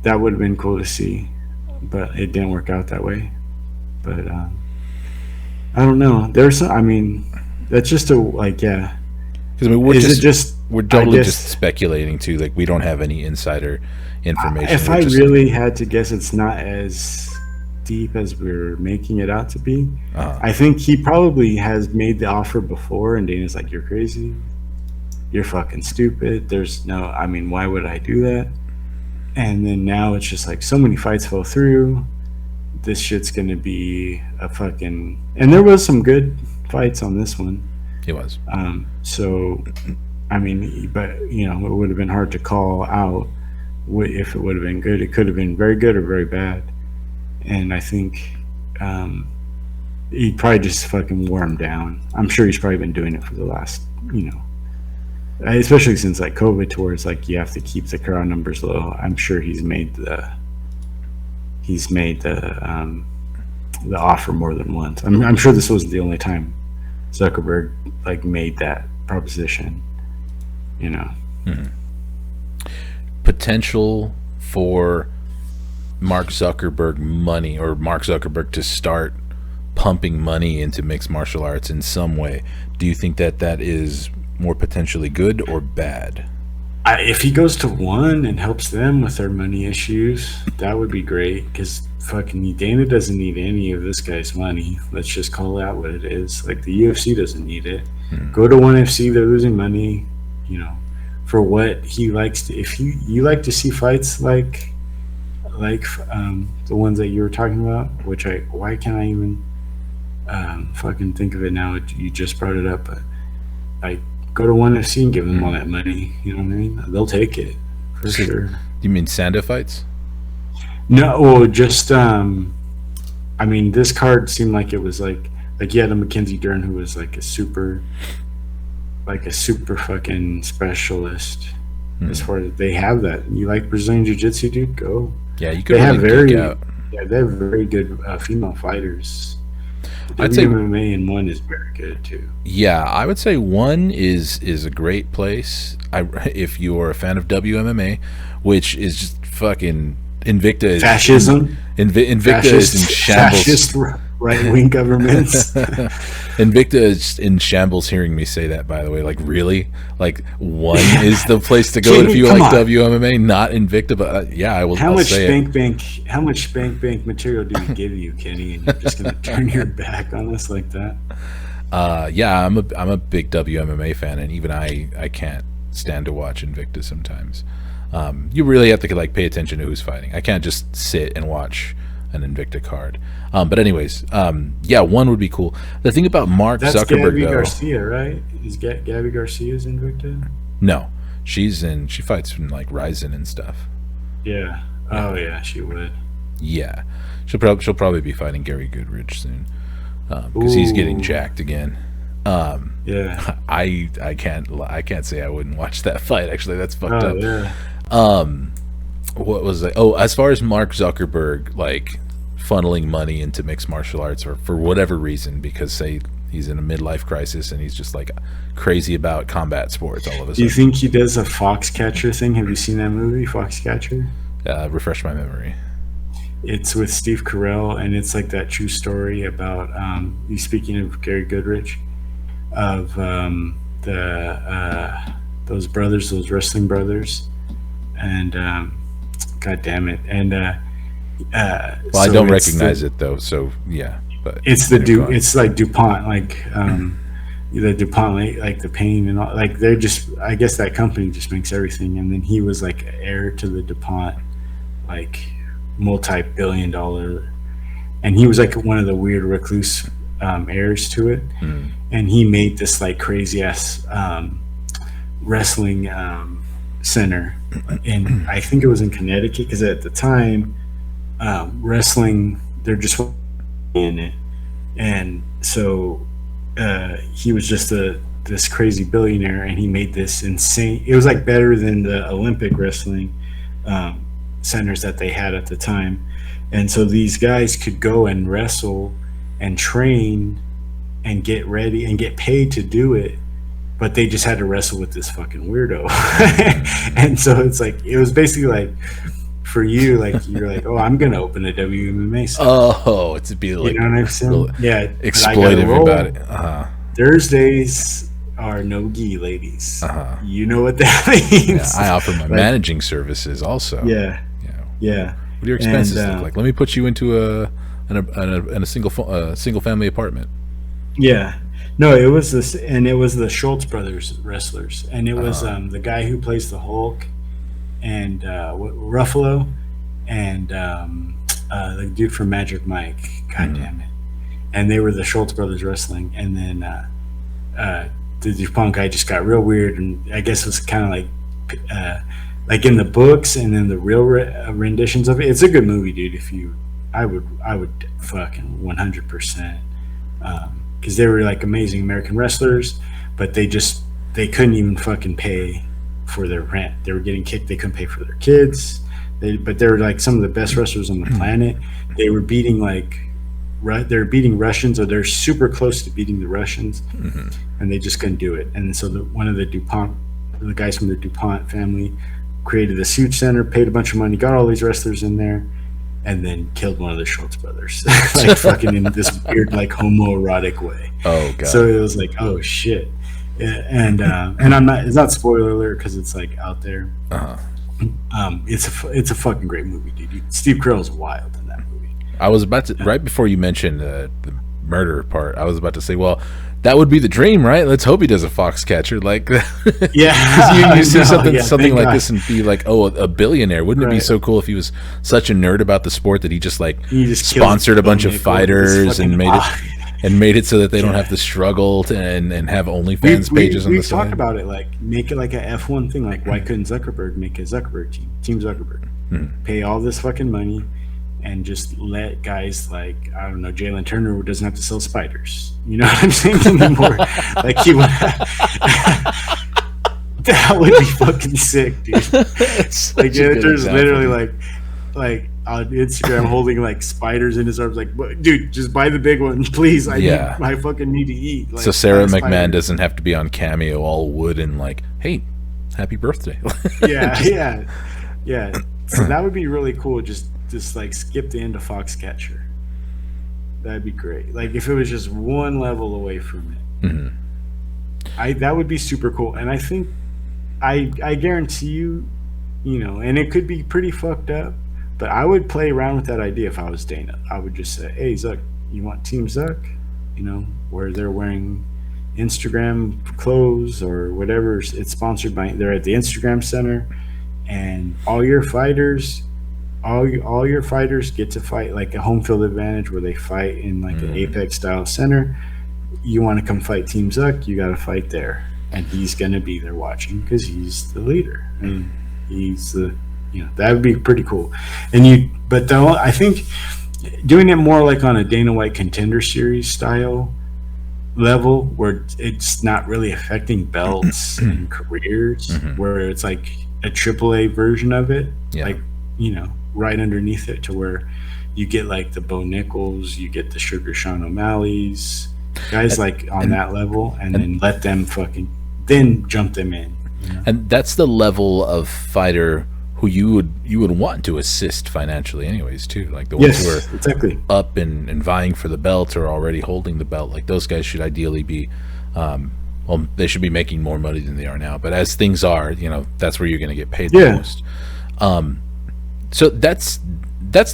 that would have been cool to see, but it didn't work out that way. But I don't know. There's some, I mean, that's just a like yeah. Because I mean, we're I totally guess- just speculating too. Like we don't have any insider information. If We're I just- really had to guess, it's not as deep as we're making it out to be. I think he probably has made the offer before, and Dana's like, "You're crazy. You're fucking stupid. There's no. I mean, why would I do that?" And then now it's just like so many fights fell through. This shit's gonna be a fucking. And there was some good fights on this one. it was. So, I mean, but you know, it would have been hard to call out if it would have been good. It could have been very good or very bad. And I think he probably just fucking wore him down. I'm sure he's probably been doing it for the last, you know, especially since like COVID, to where it's like you have to keep the crowd numbers low. I'm sure he's made the offer more than once. I'm sure this wasn't the only time Zuckerberg like made that proposition, you know. Potential for Mark Zuckerberg money, or Mark Zuckerberg to start pumping money into mixed martial arts in some way. Do you think that that is more potentially good or bad? If he goes to one and helps them with their money issues, that would be great, because fucking Dana doesn't need any of this guy's money. Let's just call that what it is. Like, the UFC doesn't need it. Go to ONE FC, they're losing money, you know, for what he likes to. If you like to see fights like the ones that you were talking about, which why can't I even fucking think of it now? You just brought it up, but I go to ONE FC and give them all that money. You know what I mean? They'll take it for sure. You mean Sanda fights? No, well, just I mean, this card seemed like it was like you had a Mackenzie Dern who was like a super fucking specialist. As far as they have that, you like Brazilian Jiu-Jitsu, dude? Go. Yeah, you could They have really geek out. they have very good female fighters. I'd say MMA in ONE is very good too. Yeah, I would say ONE is a great place. If you're a fan of WMMA, which is just fucking Invicta is Fascism. Invicta is in shambles. Fascist right-wing governments. Invicta is in shambles. Hearing me say that, by the way, like really, like ONE is the place to go if you Come like on. WMMA, not Invicta. But yeah, I will. How I'll much say it. How much spank bank material do we give you, Kenny? And you're just gonna turn your back on us like that? Yeah, I'm a big WMMA fan, and even I can't stand to watch Invicta sometimes. You really have to like pay attention to who's fighting. I can't just sit and watch an Invicta card. But anyways, yeah, ONE would be cool. The thing about Mark That's Zuckerberg, Gabby though, Garcia, right? Is Gabby Garcia's Invicta? no, she fights in like Ryzen and stuff. Yeah. Oh yeah, she would. Yeah, she'll probably be fighting Gary Goodrich soon, because he's getting Ooh. jacked again. Yeah. I can't say I wouldn't watch that fight. Actually, that's fucked Oh up. yeah. What was it? Oh, as far as Mark Zuckerberg like funneling money into mixed martial arts, or for whatever reason, because say he's in a midlife crisis and he's just like crazy about combat sports all of a Do you sudden. think he does a Foxcatcher thing? Have you seen that movie, Foxcatcher? Refresh my memory. It's with Steve Carell, and it's like that true story about you speaking of Gary Goodrich, of those brothers, those wrestling brothers, and god damn it, and Well, I don't recognize it though, so yeah. But It's it's like DuPont, like the DuPont, like the pain and all, like they're just, I guess that company just makes everything, and then he was like heir to the DuPont, like multi-billion-dollar, and he was like one of the weird recluse heirs to it, and he made this like crazy ass wrestling center, and I think it was in Connecticut because at the time, wrestling they're just in it, and so he was just this crazy billionaire, and he made this insane. It was like better than the Olympic wrestling centers that they had at the time, and so these guys could go and wrestle and train and get ready and get paid to do it, but they just had to wrestle with this fucking weirdo. And so it's like, it was basically like, for you, like you're like, oh, I'm gonna open a WMMA center. Oh, it's be like, you know what I'm saying? Yeah, exploitive about it. Thursdays are no gi, ladies. You know what that means. Yeah, I offer my managing services also. Yeah, yeah. What do your expenses look like? Let me put you into a single family apartment. Yeah, no, it was this, and it was the Schultz brothers wrestlers, and it was the guy who plays the Hulk, and Ruffalo, and the dude from Magic Mike. God damn it! And they were the Schultz brothers wrestling, and then the DuPont guy just got real weird, and I guess it was kind of like in the books, and then the real renditions of it. It's a good movie, dude. I would fucking 100%, because they were like amazing American wrestlers, but they couldn't even fucking pay for their rent. They were getting kicked. They couldn't pay for their kids. But they were like some of the best wrestlers on the planet. They were beating they're beating Russians, or they're super close to beating the Russians, and they just couldn't do it. And so one of the guys from the DuPont family created this huge center, paid a bunch of money, got all these wrestlers in there, and then killed one of the Schultz brothers, like fucking in this weird, like homoerotic way. Oh god! So it was like, oh shit, and I'm not. It's not spoiler alert because it's like out there. It's a fucking great movie, dude. Steve Carell's wild in that movie. I was about to right before you mentioned the murder part. I was about to say, well, that would be the dream, right? Let's hope he does a Foxcatcher, like yeah. you see something like this and be like, oh, a billionaire. Wouldn't it be so cool if he was such a nerd about the sport that he just sponsored a bunch of fighters and made it so that they don't have to struggle and have OnlyFans pages on the side. We talked about it, like make it like a F1 thing. Like, why couldn't Zuckerberg make a Zuckerberg Team Zuckerberg, pay all this fucking money, and just let guys like, I don't know, Jalen Turner, who doesn't have to sell spiders. You know what I'm saying? Anymore. Like he would. That would be fucking sick, dude. Like Jalen Turner's literally like on Instagram holding like spiders in his arms, like, dude, just buy the big one, please. I fucking need to eat. Like, so Sarah McMahon doesn't have to be on Cameo all wood and like, hey, happy birthday. yeah. So that would be really cool. Just like skip the end of Foxcatcher. That'd be great. Like if it was just one level away from it, that would be super cool. And I think I guarantee you, and it could be pretty fucked up, but I would play around with that idea if I was Dana. I would just say, hey, Zuck, you want Team Zuck? Where they're wearing Instagram clothes or whatever. It's sponsored by, they're at the Instagram Center, and all your fighters get to fight like a home field advantage where they fight in like an Apex style center. You want to come fight Team Zuck, you got to fight there, and he's going to be there watching because he's the leader and he's the, that would be pretty cool. But though I think doing it more like on a Dana White Contender Series style level where it's not really affecting belts and careers, where it's like a AAA version of it, like right underneath it, to where you get like the Bo Nichols, you get the Sugar Sean O'Malley's, guys like on that level, and then let them then jump them in. And that's the level of fighter who you would want to assist financially anyways too, like the ones who are exactly up and vying for the belt or already holding the belt. Like those guys should ideally be they should be making more money than they are now, but as things are, that's where you're going to get paid the most. So that's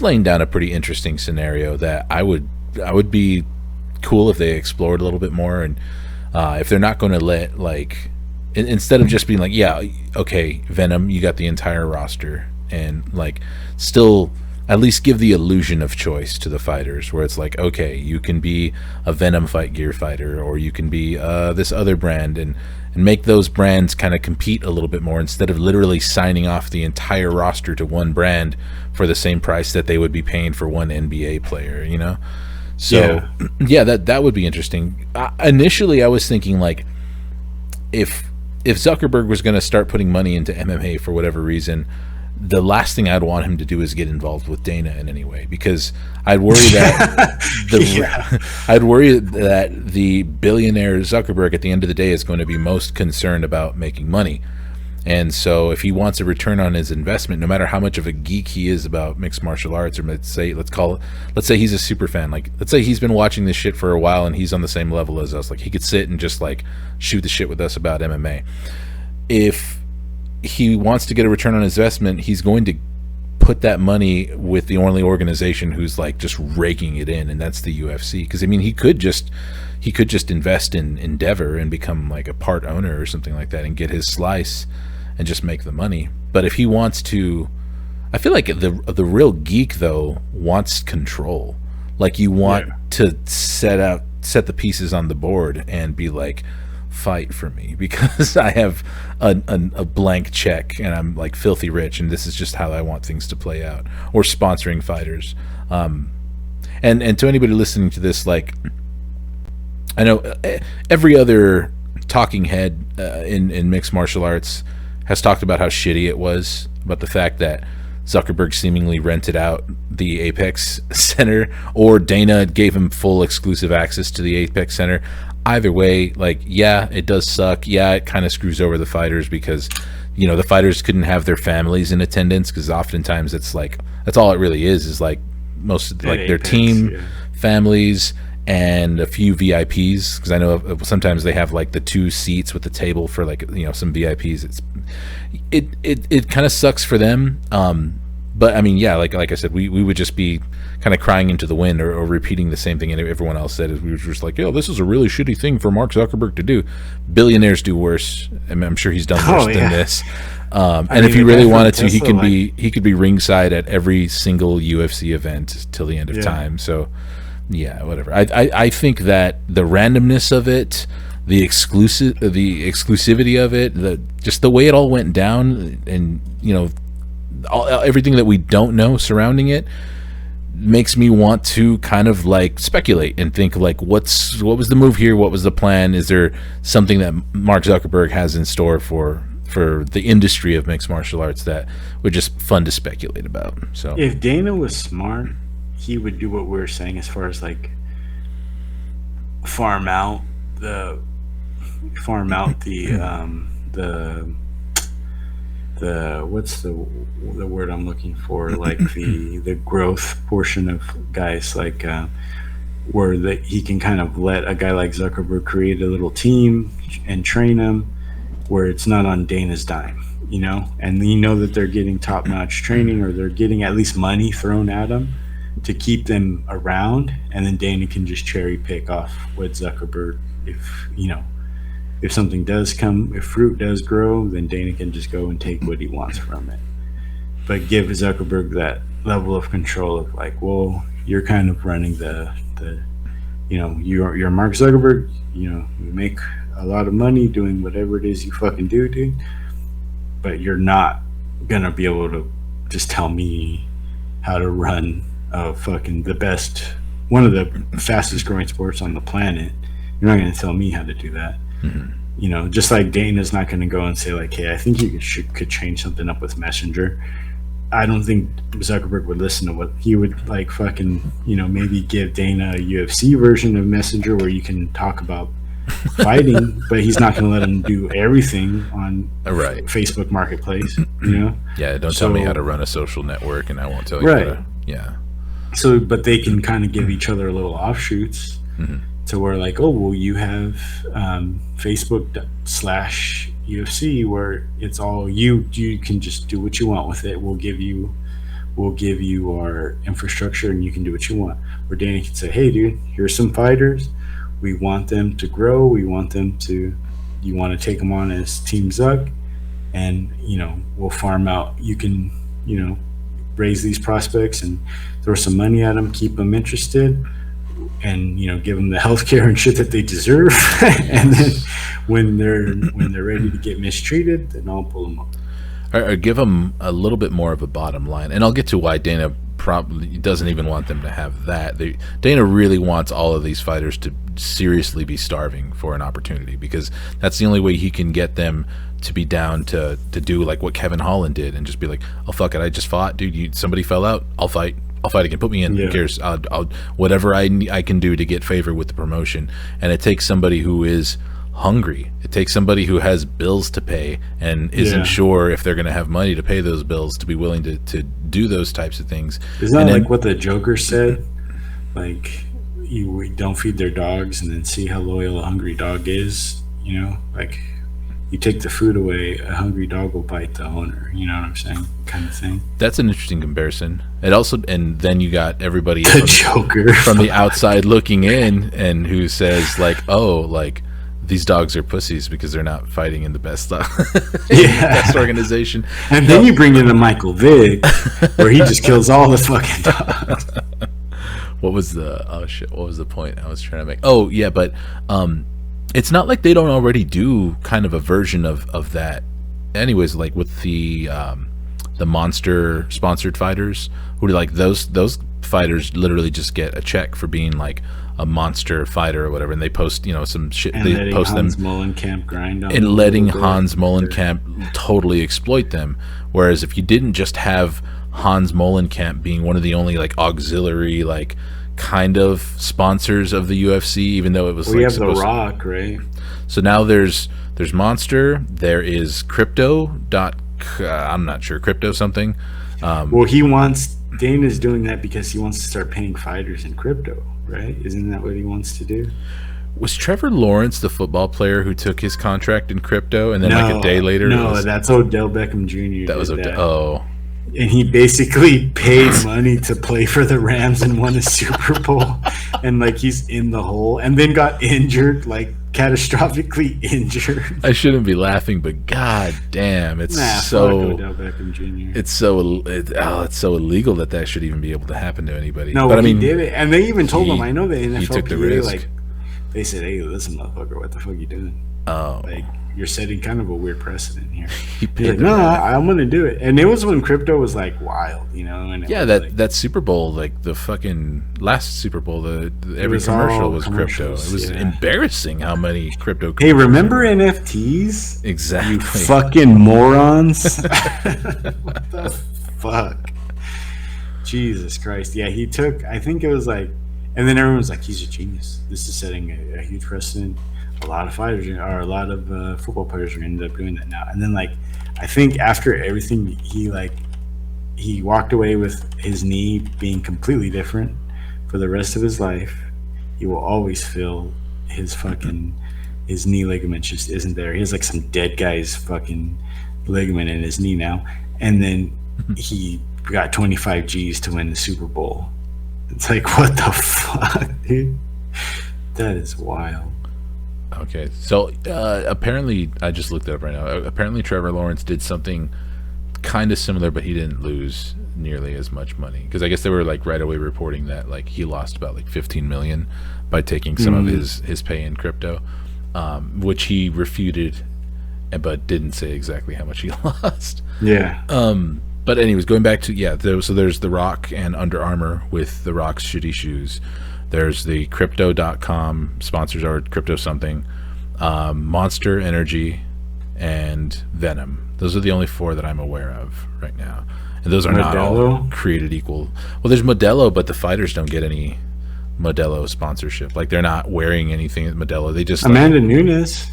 laying down a pretty interesting scenario that I would be cool if they explored a little bit more, and if they're not going to let, like, instead of just being like, yeah, okay, Venom, you got the entire roster, and like still at least give the illusion of choice to the fighters, where it's like, okay, you can be a Venom Fight Gear fighter, or you can be this other brand, and make those brands kind of compete a little bit more, instead of literally signing off the entire roster to one brand for the same price that they would be paying for one NBA player, you know? So yeah, that would be interesting. Initially, I was thinking like, if Zuckerberg was going to start putting money into MMA for whatever reason, the last thing I'd want him to do is get involved with Dana in any way, because I'd worry that I'd worry that the billionaire Zuckerberg at the end of the day is going to be most concerned about making money. And so if he wants a return on his investment, no matter how much of a geek he is about mixed martial arts, or let's say he's a super fan, like let's say he's been watching this shit for a while and he's on the same level as us, like he could sit and just like shoot the shit with us about MMA. If he wants to get a return on his investment, he's going to put that money with the only organization who's like just raking it in, and that's the UFC. Because I mean, he could just invest in Endeavor and become like a part owner or something like that and get his slice and just make the money. But if he wants to, I feel like the real geek though wants control. Like you want to set the pieces on the board and be like, fight for me because I have a blank check and I'm like filthy rich and this is just how I want things to play out. Or sponsoring fighters. And to anybody listening to this, like, I know every other talking head in mixed martial arts has talked about how shitty it was, about the fact that Zuckerberg seemingly rented out the Apex Center, or Dana gave him full exclusive access to the Apex Center. Either way, like, yeah, it does suck. Yeah, it kind of screws over the fighters because, you know, the fighters couldn't have their families in attendance, because oftentimes it's like, that's all it really is like most, like Apex, their team, families, and a few VIPs, because I know sometimes they have like the 2 seats with the table for like, you know, some VIPs. It kind of sucks for them, but I mean, yeah, like I said, we would just be kind of crying into the wind or repeating the same thing everyone else said. We were just like, yo, this is a really shitty thing for Mark Zuckerberg to do. Billionaires do worse. I mean, I'm sure he's done worse than this. And if he really wanted to, he could be ringside at every single UFC event till the end of time. So yeah, whatever. I think that the randomness of it, the exclusivity of it, just the way it all went down, and you know, everything that we don't know surrounding it, makes me want to kind of like speculate and think like, what was the move here? What was the plan? Is there something that Mark Zuckerberg has in store for the industry of mixed martial arts that would just fun to speculate about? So if Dana was smart, he would do what we were saying as far as like farm out the what's the word I'm looking for, like the growth portion of guys, like where that he can kind of let a guy like Zuckerberg create a little team and train them where it's not on Dana's dime, you know, and you know that they're getting top-notch training, or they're getting at least money thrown at them to keep them around, and then Dana can just cherry pick off what Zuckerberg, if you know, if something does come, if fruit does grow, then Dana can just go and take what he wants from it. But give Zuckerberg that level of control of like, well, you're kind of running the you know, you're Mark Zuckerberg, you know, you make a lot of money doing whatever it is you fucking do, dude, but you're not gonna be able to just tell me how to run fucking the best, one of the fastest growing sports on the planet. You're not gonna tell me how to do that. Mm-hmm. You know, just like Dana's not going to go and say like, hey, I think you could change something up with Messenger. I don't think Zuckerberg would listen to what he would like fucking, you know, maybe give Dana a UFC version of Messenger where you can talk about fighting, but he's not going to let him do everything on Facebook Marketplace, you know? Yeah, don't tell me how to run a social network and I won't tell you how to, yeah. So, but they can kind of give each other little offshoots. Mm-hmm. To where like, oh, well, you have Facebook/UFC where it's all you can just do what you want with it. We'll give you our infrastructure and you can do what you want. Where Danny can say, hey, dude, here's some fighters. We want them to grow. We want them to, you want to take them on as Team Zuck, and, you know, we'll farm out. You can, you know, raise these prospects and throw some money at them, keep them interested, and give them the health care and shit that they deserve. And then when they're ready to get mistreated, then I'll pull them up. Or give them a little bit more of a bottom line. And I'll get to why Dana probably doesn't even want them to have that. Dana really wants all of these fighters to seriously be starving for an opportunity, because that's the only way he can get them to be down to do like what Kevin Holland did and just be like, oh fuck it, I just fought, dude. Somebody fell out, I'll fight again. Put me in. Who cares? I'll whatever I can do to get favor with the promotion. And it takes somebody who is hungry. It takes somebody who has bills to pay and isn't sure if they're going to have money to pay those bills to be willing to do those types of things. Isn't that like what the Joker said? Like, you don't feed their dogs and then see how loyal a hungry dog is. Like, you take the food away, a hungry dog will bite the owner. You know what I'm saying? Kind of thing. That's an interesting comparison. And then you got everybody the Joker from the outside looking in, and who says like, oh, like, these dogs are pussies because they're not fighting in the best best organization. And then you bring in the Michael Vick, where he just kills all the fucking dogs. What was the point I was trying to make? Oh yeah, but it's not like they don't already do kind of a version of that. Anyways, like with the Monster sponsored fighters, who are like those fighters literally just get a check for being like a monster fighter or whatever, and they post some shit, and they post Hans Molenkamp grind on and letting Hans Molenkamp totally exploit them. Whereas if you didn't just have Hans Molenkamp being one of the only like auxiliary like kind of sponsors of the UFC, even though it was we have The Rock, right? So now there's Monster, there is Crypto. I'm not sure, Crypto something. Well, Dana's doing that because he wants to start paying fighters in crypto, right? Isn't that what he wants to do? Was Trevor Lawrence the football player who took his contract in crypto and then like a day later? No, that's Odell Beckham Jr. That was Odell. And he basically paid money to play for the Rams and won a Super Bowl, and like he's in the hole, and then got injured, like catastrophically injured. I shouldn't be laughing, but god damn, it's so Odell Beckham Jr. It's so illegal that should even be able to happen to anybody. No, but he did it, and they even told him. I know the NFLPA, he took the risk. Like, they said, "Hey, listen, motherfucker, what the fuck are you doing? Oh, like you're setting kind of a weird precedent here." He's like, "No, I'm gonna do it." And it was when crypto was like wild, And that Super Bowl, like the fucking last Super Bowl, every commercial was crypto. It was embarrassing how many crypto. Hey, remember NFTs? Exactly. You fucking morons. What the fuck? Jesus Christ. Yeah, he took. I think it was like. And then everyone was like, he's a genius. This is setting a huge precedent. A lot of fighters or a lot of football players are going to end up doing that now. And then, like, I think after everything, he walked away with his knee being completely different for the rest of his life. He will always feel his knee ligament just isn't there. He has like some dead guy's fucking ligament in his knee now. And then he got 25 G's to win the Super Bowl. It's like, what the fuck, dude? That is wild. Okay, so apparently, I just looked it up right now. Apparently, Trevor Lawrence did something kind of similar, but he didn't lose nearly as much money, because I guess they were like right away reporting that like he lost about like 15 million by taking some of his pay in crypto, which he refuted, but didn't say exactly how much he lost. Yeah. But anyways, going back to so there's The Rock and Under Armour with The Rock's shitty shoes. There's the Crypto.com sponsors are Crypto something, Monster Energy, and Venom. Those are the only four that I'm aware of right now, and those are not all created equal. Well, there's Modelo, but the fighters don't get any Modelo sponsorship. Like, they're not wearing anything at Modelo. They just Amanda Nunes.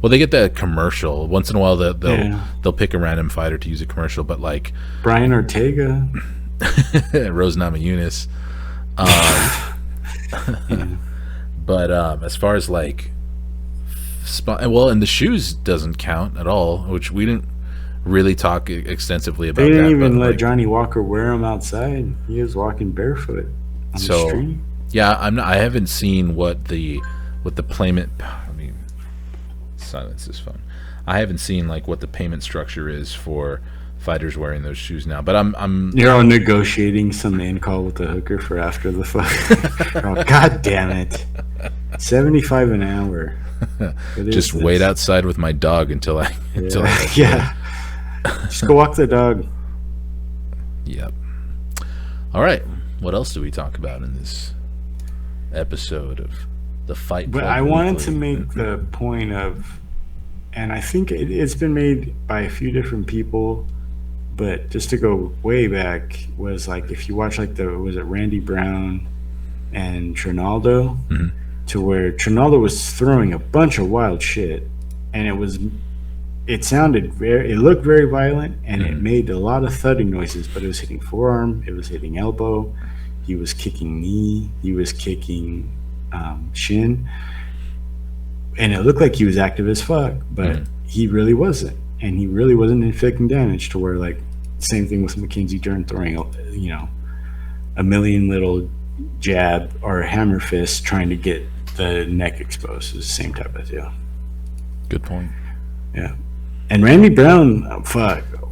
Well, they get that commercial once in a while. They'll pick a random fighter to use a commercial, but like Brian Ortega, Rose Namajunas. But as far as like, and the shoes doesn't count at all, which we didn't really talk extensively about. They didn't even let Johnny Walker wear them outside. He was walking barefoot on the street. Yeah, I haven't seen what the payment. Silence this phone. I haven't seen like what the payment structure is for fighters wearing those shoes now. But I'm You're all negotiating some man call with the hooker for after the fuck. Oh, God damn it. 75 an hour. just wait outside with my dog until I Yeah. Just go walk the dog. Yep. All right. What else do we talk about in this episode of the Fight But Club I wanted Weekly? to make the point of, and I think it's been made by a few different people, but just to go way back, was like if you watch like was it Randy Brown and Trinaldo, to where Trinaldo was throwing a bunch of wild shit, and it looked very violent, and it made a lot of thudding noises, but it was hitting forearm, it was hitting elbow, he was kicking knee, he was kicking shin, and it looked like he was active as fuck, but he really wasn't, and he really wasn't inflicting damage, to where like same thing with Mackenzie Dern throwing a million little jab or hammer fist trying to get the neck exposed. Is the same type of deal. Good point. Yeah. And Randy Brown,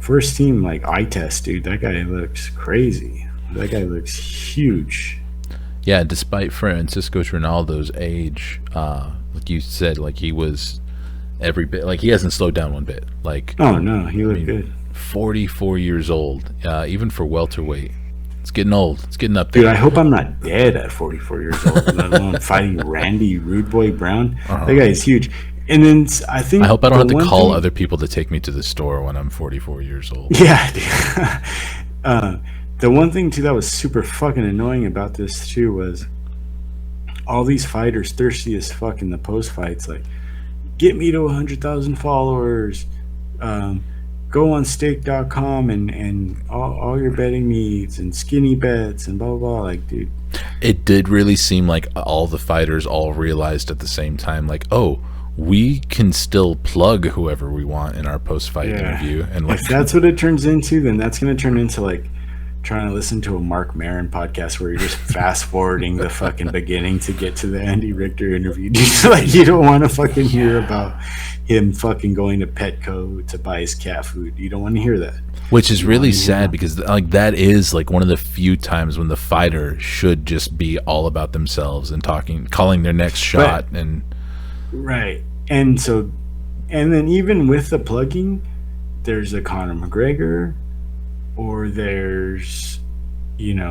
first team like eye test, dude. That guy looks crazy. That guy looks huge. Yeah, despite Francisco Trinaldo's age, like you said, like he was every bit, like he hasn't slowed down one bit. Like, oh no, he looked good. 44 years old, even for welterweight. It's getting old. It's getting up there. Dude, I hope I'm not dead at 44 years old, let alone fighting Randy Rude Boy Brown. That guy is huge. And then I hope I don't have to call other people to take me to the store when I'm 44 years old. Yeah, dude. The one thing too that was super fucking annoying about this too was all these fighters thirsty as fuck in the post fights, like, get me to 100,000 followers, go on stake.com and all your betting needs and skinny bets and blah blah blah. Like, dude, it did really seem like all the fighters all realized at the same time, like, oh, we can still plug whoever we want in our post-fight interview. And like, if that's what it turns into, then that's going to turn into like trying to listen to a Mark Maron podcast where you're just fast forwarding the fucking beginning to get to the Andy Richter interview. Like, you don't want to fucking hear about him fucking going to Petco to buy his cat food. You don't want to hear that. Which is really sad, because like that is like one of the few times when the fighter should just be all about themselves and calling their next shot. Right. And then even with the plugging, there's a Conor McGregor, or there's, who's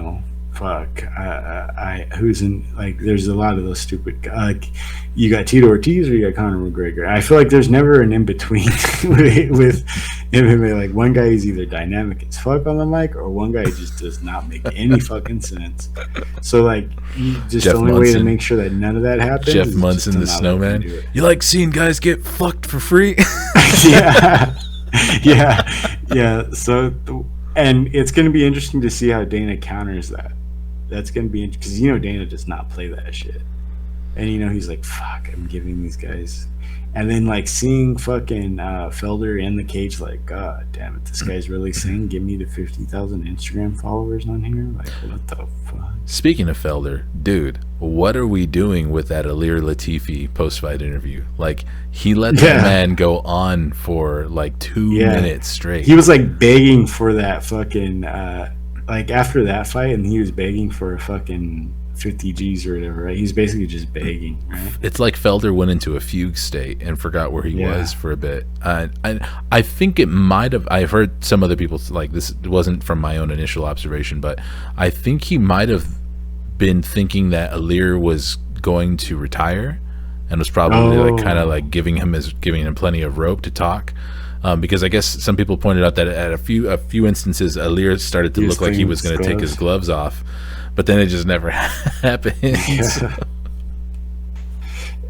in, like, there's a lot of those stupid, like, you got Tito Ortiz or you got Conor McGregor. I feel like there's never an in-between with MMA. Like, one guy is either dynamic as fuck on the mic, or one guy just does not make any fucking sense. So, like, the only way to make sure that none of that happens Jeff is Munson, the Snowman. You like seeing guys get fucked for free? Yeah. So, and it's going to be interesting to see how Dana counters that. That's going to be interesting, because Dana does not play that shit. And he's like, fuck, I'm giving these guys. And then, like, seeing fucking Felder in the cage, like, God damn it, this guy's really saying, give me the 50,000 Instagram followers on here? Like, what the fuck? Speaking of Felder, dude, what are we doing with that Alir Latifi post-fight interview? Like, he let that man go on for, like, 2 minutes straight. He was, like, begging for that fucking, like, after that fight, and he was begging for a fucking 50 G's or whatever, right? He's basically just begging, right? It's like Felder went into a fugue state and forgot where he was for a bit. I think it might have, I've heard some other people, like, this wasn't from my own initial observation, but I think he might have been thinking that Alir was going to retire and was probably like kind of like giving him plenty of rope to talk. Because I guess some people pointed out that at a few instances, Alir started to look like he was going to take his gloves off, but then it just never happened.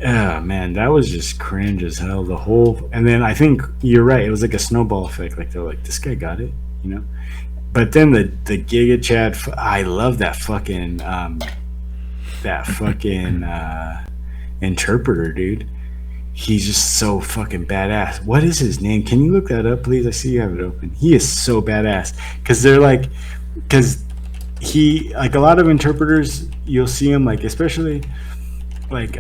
Yeah, man, that was just cringe as hell. The whole, and then I think you're right. It was like a snowball effect. Like, they're like, this guy got it, But then the Giga Chad, I love that fucking interpreter, dude. He's just so fucking badass. What is his name? Can you look that up, please? I see you have it open. He is so badass, because he, like, a lot of interpreters, you'll see him, like, especially like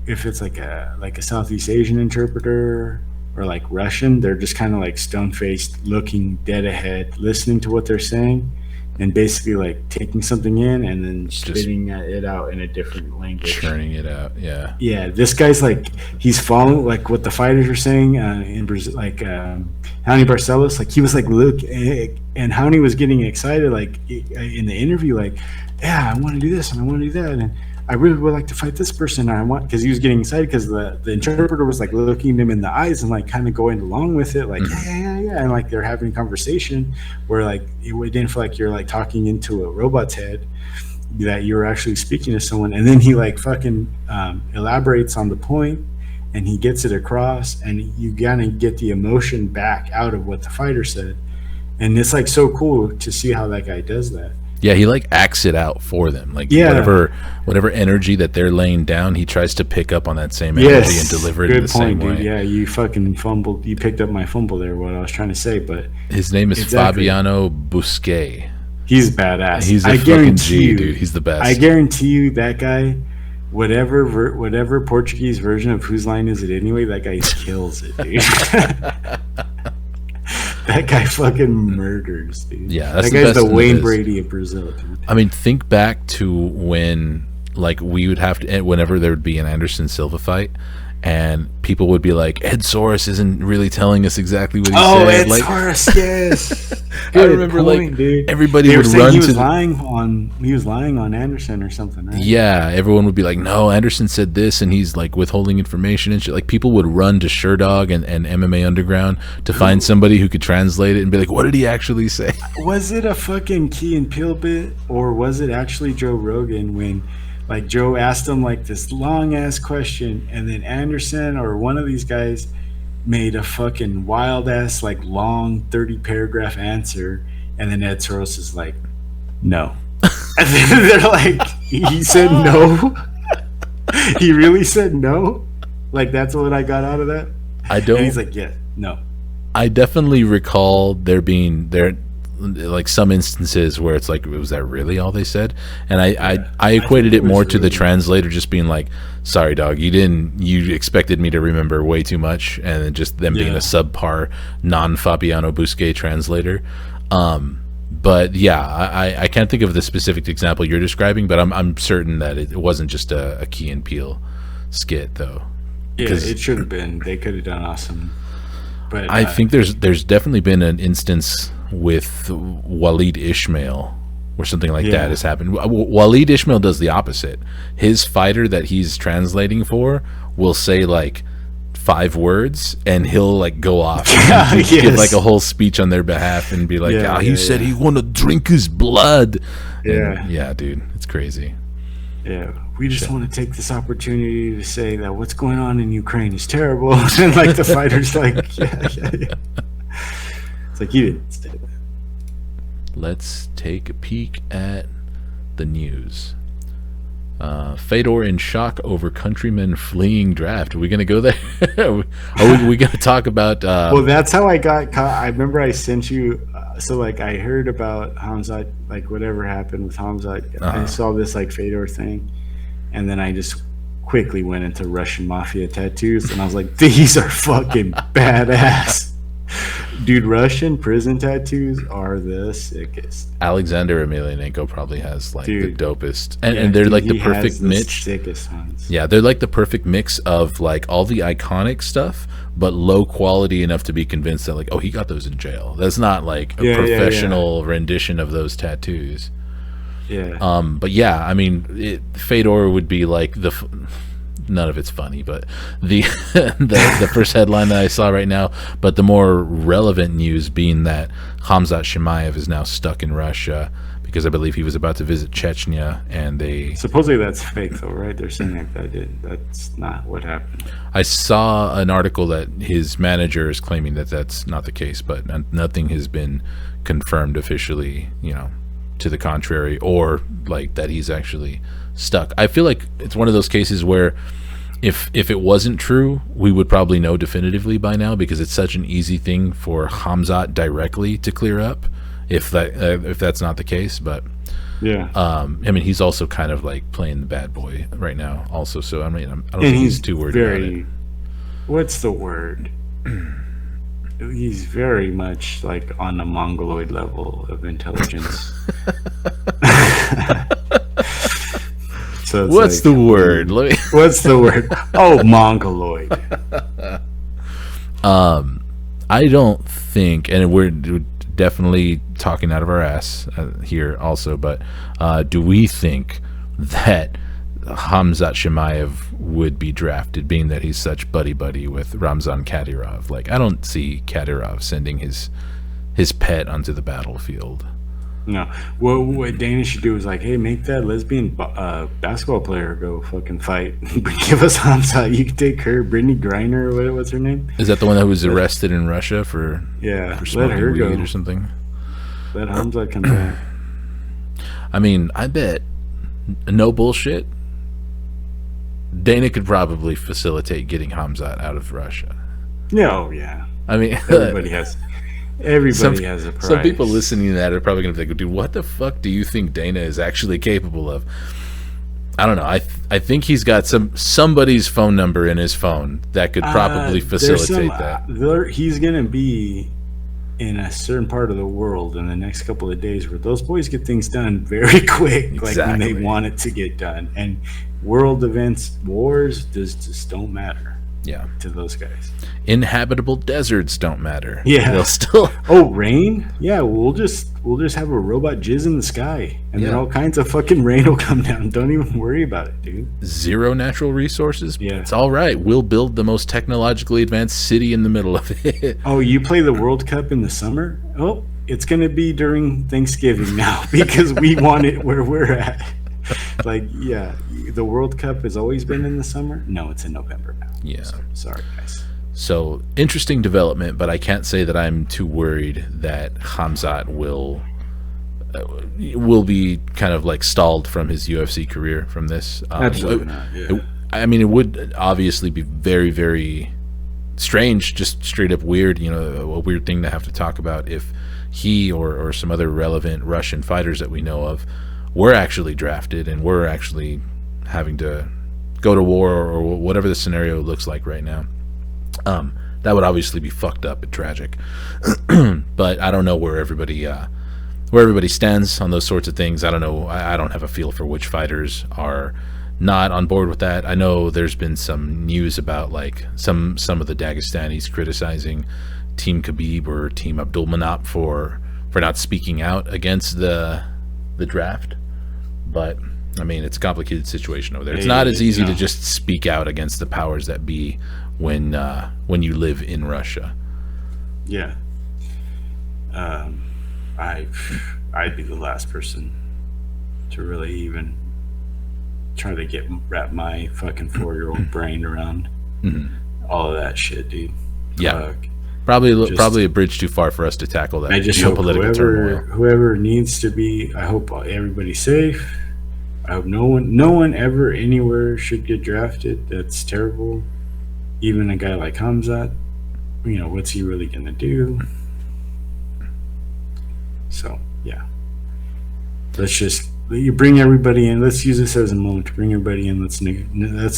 if it's like a Southeast Asian interpreter, or like Russian, they're just kind of like stone faced, looking dead ahead, listening to what they're saying, and basically like taking something in and then spitting it out in a different language, churning it out. Yeah. Yeah, this guy's like, he's following like what the fighters are saying in Brazil, like Johnny Barcelos. Like he was like, look, and Johnny was getting excited, like in the interview, like, yeah, I want to do this and I want to do that, and I really would like to fight this person. And I want, because he was getting excited because the interpreter was like looking him in the eyes and like kind of going along with it, like yeah, and like they're having a conversation where like it didn't feel like you're like talking into a robot's head, that you're actually speaking to someone. And then he like fucking elaborates on the point and he gets it across, and you gotta get the emotion back out of what the fighter said. And it's like so cool to see how that guy does that. Yeah, he like acts it out for them. Like whatever energy that they're laying down, he tries to pick up on that same energy and deliver it in the same way. Yeah, you fucking fumbled. You picked up my fumble there, what I was trying to say. But his name is Fabiano Busquet. He's badass. He's a fucking G, dude. He's the best. I guarantee you that guy, whatever Portuguese version of Whose Line Is It Anyway, that guy kills it, dude. That guy fucking murders, dude. Yeah, that's that guy's the Wayne Brady of Brazil, dude. I mean, think back to when, like, we would have to, whenever there would be an Anderson Silva fight, and people would be like, Ed Soros isn't really telling us exactly what he said. Oh, Ed like, Soros, yes. I remember, point, like, dude. Everybody would run he was lying on Anderson or something, right? Yeah, everyone would be like, no, Anderson said this, and he's, like, withholding information and shit. Like, people would run to Sherdog and MMA Underground to find somebody who could translate it and be like, what did he actually say? Was it a fucking Key and Peele bit, or was it actually Joe Rogan when... like Joe asked him like this long ass question, and then Anderson or one of these guys made a fucking wild ass like long 30 paragraph answer, and then Ed Soros is like, no. And then they're like, he said no. He really said no. Like that's what I got out of that. I don't. And he's like, yeah, no. I definitely recall there like some instances where it's like, was that really all they said? And I equated it more to the translator just being like, sorry dog, you expected me to remember way too much, and then just them being a subpar non-Fabiano Busquet translator. But yeah, I can't think of the specific example you're describing, but I'm certain that it wasn't just a Key and Peele skit though. Yeah, it should have been. They could have done awesome. But I think there's definitely been an instance with Waleed Ismail where something like that has happened. Waleed Ismail does the opposite. His fighter that he's translating for will say like 5 words, and he'll like go off and give like a whole speech on their behalf and be like, he said he want to drink his blood. And, yeah, dude, it's crazy. Yeah, we just want to take this opportunity to say that what's going on in Ukraine is terrible. And like the fighter's like, yeah. It's like, you didn't say that. Let's take a peek at the news. Fedor in shock over countrymen fleeing draft. Are we going to go there? Are we going to talk about... well, that's how I got caught. I remember I sent you... so, like, I heard about Khamzat, like, whatever happened with Khamzat. I saw this, like, Fedor thing. And then I just quickly went into Russian mafia tattoos. And I was like, these are fucking badass. Dude, Russian prison tattoos are the sickest. Alexander Emelianenko probably has like the dopest, and they're like the perfect mix. Sickest ones. Yeah, they're like the perfect mix of like all the iconic stuff, but low quality enough to be convinced that like, oh, he got those in jail. That's not like a professional rendition of those tattoos. Yeah. But yeah, I mean, Fedor would be like none of it's funny, but the first headline that I saw right now, but the more relevant news being that Khamzat Chimaev is now stuck in Russia because I believe he was about to visit Chechnya, and they supposedly that's fake though, right? They're saying that's not what happened. I saw an article that his manager is claiming that that's not the case, but nothing has been confirmed officially, to the contrary, or like that he's actually stuck. I feel like it's one of those cases where if it wasn't true, we would probably know definitively by now, because it's such an easy thing for Khamzat directly to clear up if that's not the case. But I mean, he's also kind of like playing the bad boy right now also, so I mean, I don't think he's too worried about it. What's the word? He's very much like on the mongoloid level of intelligence. So it's What's like, the word? Let me. what's the word? Oh, mongoloid. I don't think, and we're definitely talking out of our ass here also, but do we think that Khamzat Chimaev would be drafted, being that he's such buddy-buddy with Ramzan Kadyrov? Like, I don't see Kadyrov sending his pet onto the battlefield. No. Well, what Dana should do is like, hey, make that lesbian basketball player go fucking fight. Give us Hamza. You can take her, Brittany Griner, or what's her name? Is that the one that was arrested in Russia for let smoking her weed go or something? Let Hamza come back. I mean, I bet, no bullshit, Dana could probably facilitate getting Khamzat out of Russia. No, yeah. I mean, Everybody has a price. Some people listening to that are probably going to think, dude, what the fuck do you think Dana is actually capable of? I don't know. I think he's got somebody's phone number in his phone that could probably facilitate that. He's going to be in a certain part of the world in the next couple of days where those boys get things done very quick, Exactly. like when they want it to get done. And world events, wars, just don't matter. Yeah, to those guys. Inhabitable deserts don't matter. Yeah, they'll still. Oh, rain. Yeah, we'll just have a robot jizz in the sky, and then all kinds of fucking rain will come down. Don't even worry about it, dude. Zero natural resources. Yeah, it's all right. We'll build the most technologically advanced city in the middle of it. Oh, you play the World Cup in the summer? Oh, it's gonna be during Thanksgiving now because we want it where we're at. Like, yeah, the World Cup has always been in the summer. No, it's in November now. Yeah. So, sorry, guys. So, interesting development, but I can't say that I'm too worried that Khamzat will be kind of like stalled from his UFC career from this. Absolutely not. Yeah. I mean, it would obviously be very, very strange, just straight up weird, a weird thing to have to talk about if he or some other relevant Russian fighters that we know of were actually drafted and we're actually having to go to war or whatever the scenario looks like right now. That would obviously be fucked up and tragic. But I don't know where everybody stands on those sorts of things. I don't know. I don't have a feel for which fighters are not on board with that. I know there's been some news about like some of the Dagestanis criticizing Team Khabib or Team Abdulmanap for not speaking out against the draft. But I mean, it's a complicated situation over there. It's not as easy to just speak out against the powers that be when you live in Russia. Yeah. I'd be the last person to really even try to wrap my fucking 4-year-old brain around all of that shit, dude. Yeah. Probably a bridge too far for us to tackle that. I just hope whoever needs to be. I hope everybody's safe. I hope no one ever anywhere should get drafted. That's terrible. Even a guy like Khamzat, what's he really gonna do? So yeah, you bring everybody in. Let's use this as a moment to bring everybody in. Let's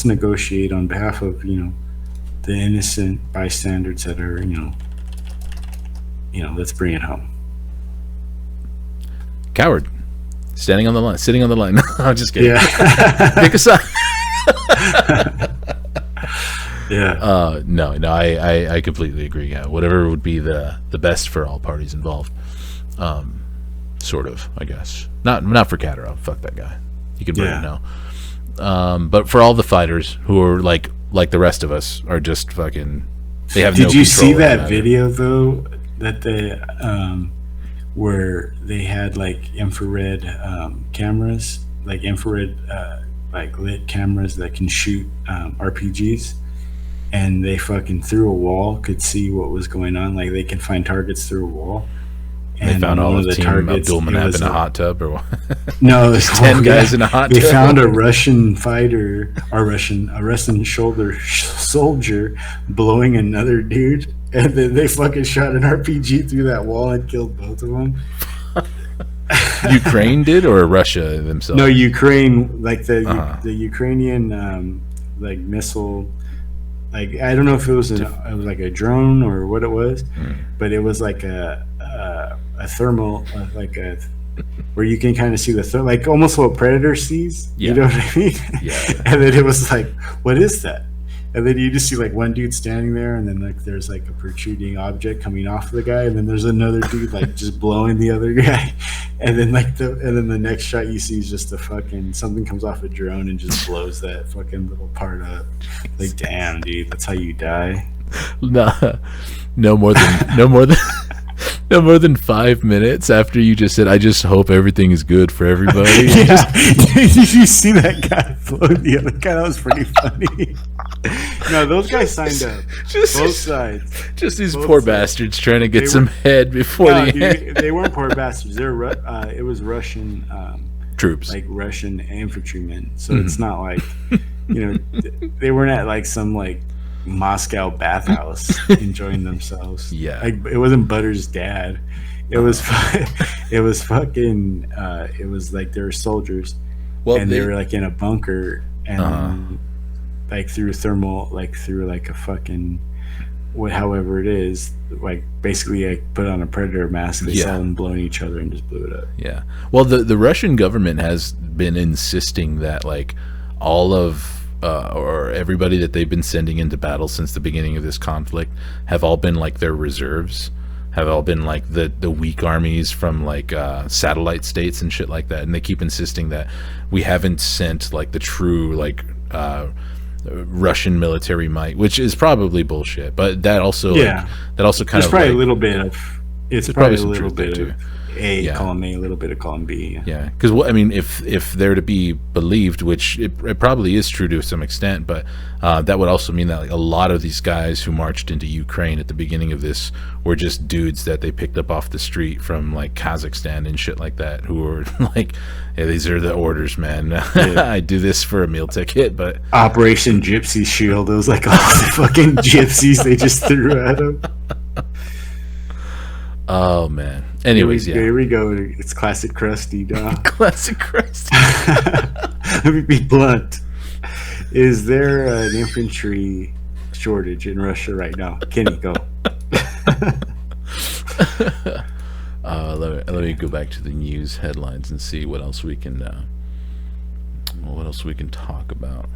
negotiate on behalf of the innocent bystanders that are let's bring it home. Coward, sitting on the line. I'm just kidding. Yeah. Pick a side. Yeah. No, I completely agree. Yeah, whatever would be the best for all parties involved. Sort of, I guess. Not for Kadyrov. Fuck that guy. You can burn it now. But for all the fighters who are like the rest of us are just fucking. They have. Did you see that video though? That they where they had like infrared cameras, like infrared like lit cameras that can shoot RPGs, and they fucking through a wall could see what was going on. Like they can find targets through a wall. And they found all of the Team Abdulmanap in a hot tub, or what? No, there's 10 guys in a hot tub. They found a Russian fighter, a Russian soldier blowing another dude, and then they fucking shot an RPG through that wall and killed both of them. Ukraine did, or Russia themselves? No, Ukraine, like the Ukrainian like missile like I don't know if it was like a drone or what it was, but it was like a thermal like a where you can kind of see like almost what Predator sees. Yeah. You know what I mean? Yeah. And then it was like, what is that? And then you just see like one dude standing there, and then like there's like a protruding object coming off of the guy, and then there's another dude like just blowing the other guy, and then the next shot you see is just a fucking something comes off a drone and just blows that fucking little part up. Like, damn, dude, that's how you die. No more than no more than 5 minutes after you just said, "I just hope everything is good for everybody." Yeah. Did you see that guy blow the other guy? That was pretty funny. No, those guys signed up. Both sides. Just these Both poor sides. bastards trying to get some head before No, the end. dude, they weren't poor bastards. It was Russian Troops. like Russian infantrymen. So it's not like, they weren't at like some like Moscow bathhouse enjoying themselves. Yeah. Like it wasn't Butter's dad. It was it was fucking it was like they were soldiers. Well, and they were like in a bunker and like through like a fucking however it is, like basically like put on a Predator mask. They saw them blowing each other and just blew it up. Yeah. Well, the Russian government has been insisting that like all of or everybody that they've been sending into battle since the beginning of this conflict have all been like their reserves, have all been like the weak armies from like satellite states and shit like that. And they keep insisting that we haven't sent like the true like Russian military might, which is probably bullshit. But that also kind There's of probably like, a little bit of there's probably a some little truth there bit too. of column A, a little bit of column B. Yeah, because I mean, if they're to be believed, which it probably is true to some extent, but that would also mean that like a lot of these guys who marched into Ukraine at the beginning of this were just dudes that they picked up off the street from like Kazakhstan and shit like that, who were like, "Hey, these are the orders, man. I do this for a meal ticket." But Operation Gypsy Shield. It was like all the fucking gypsies they just threw at them. Oh man. Anyways, here we go. It's classic Krusty, dog. Classic Krusty. Let me be blunt. Is there an infantry shortage in Russia right now? Kenny, go. Let me go back to the news headlines and see what else we can talk about.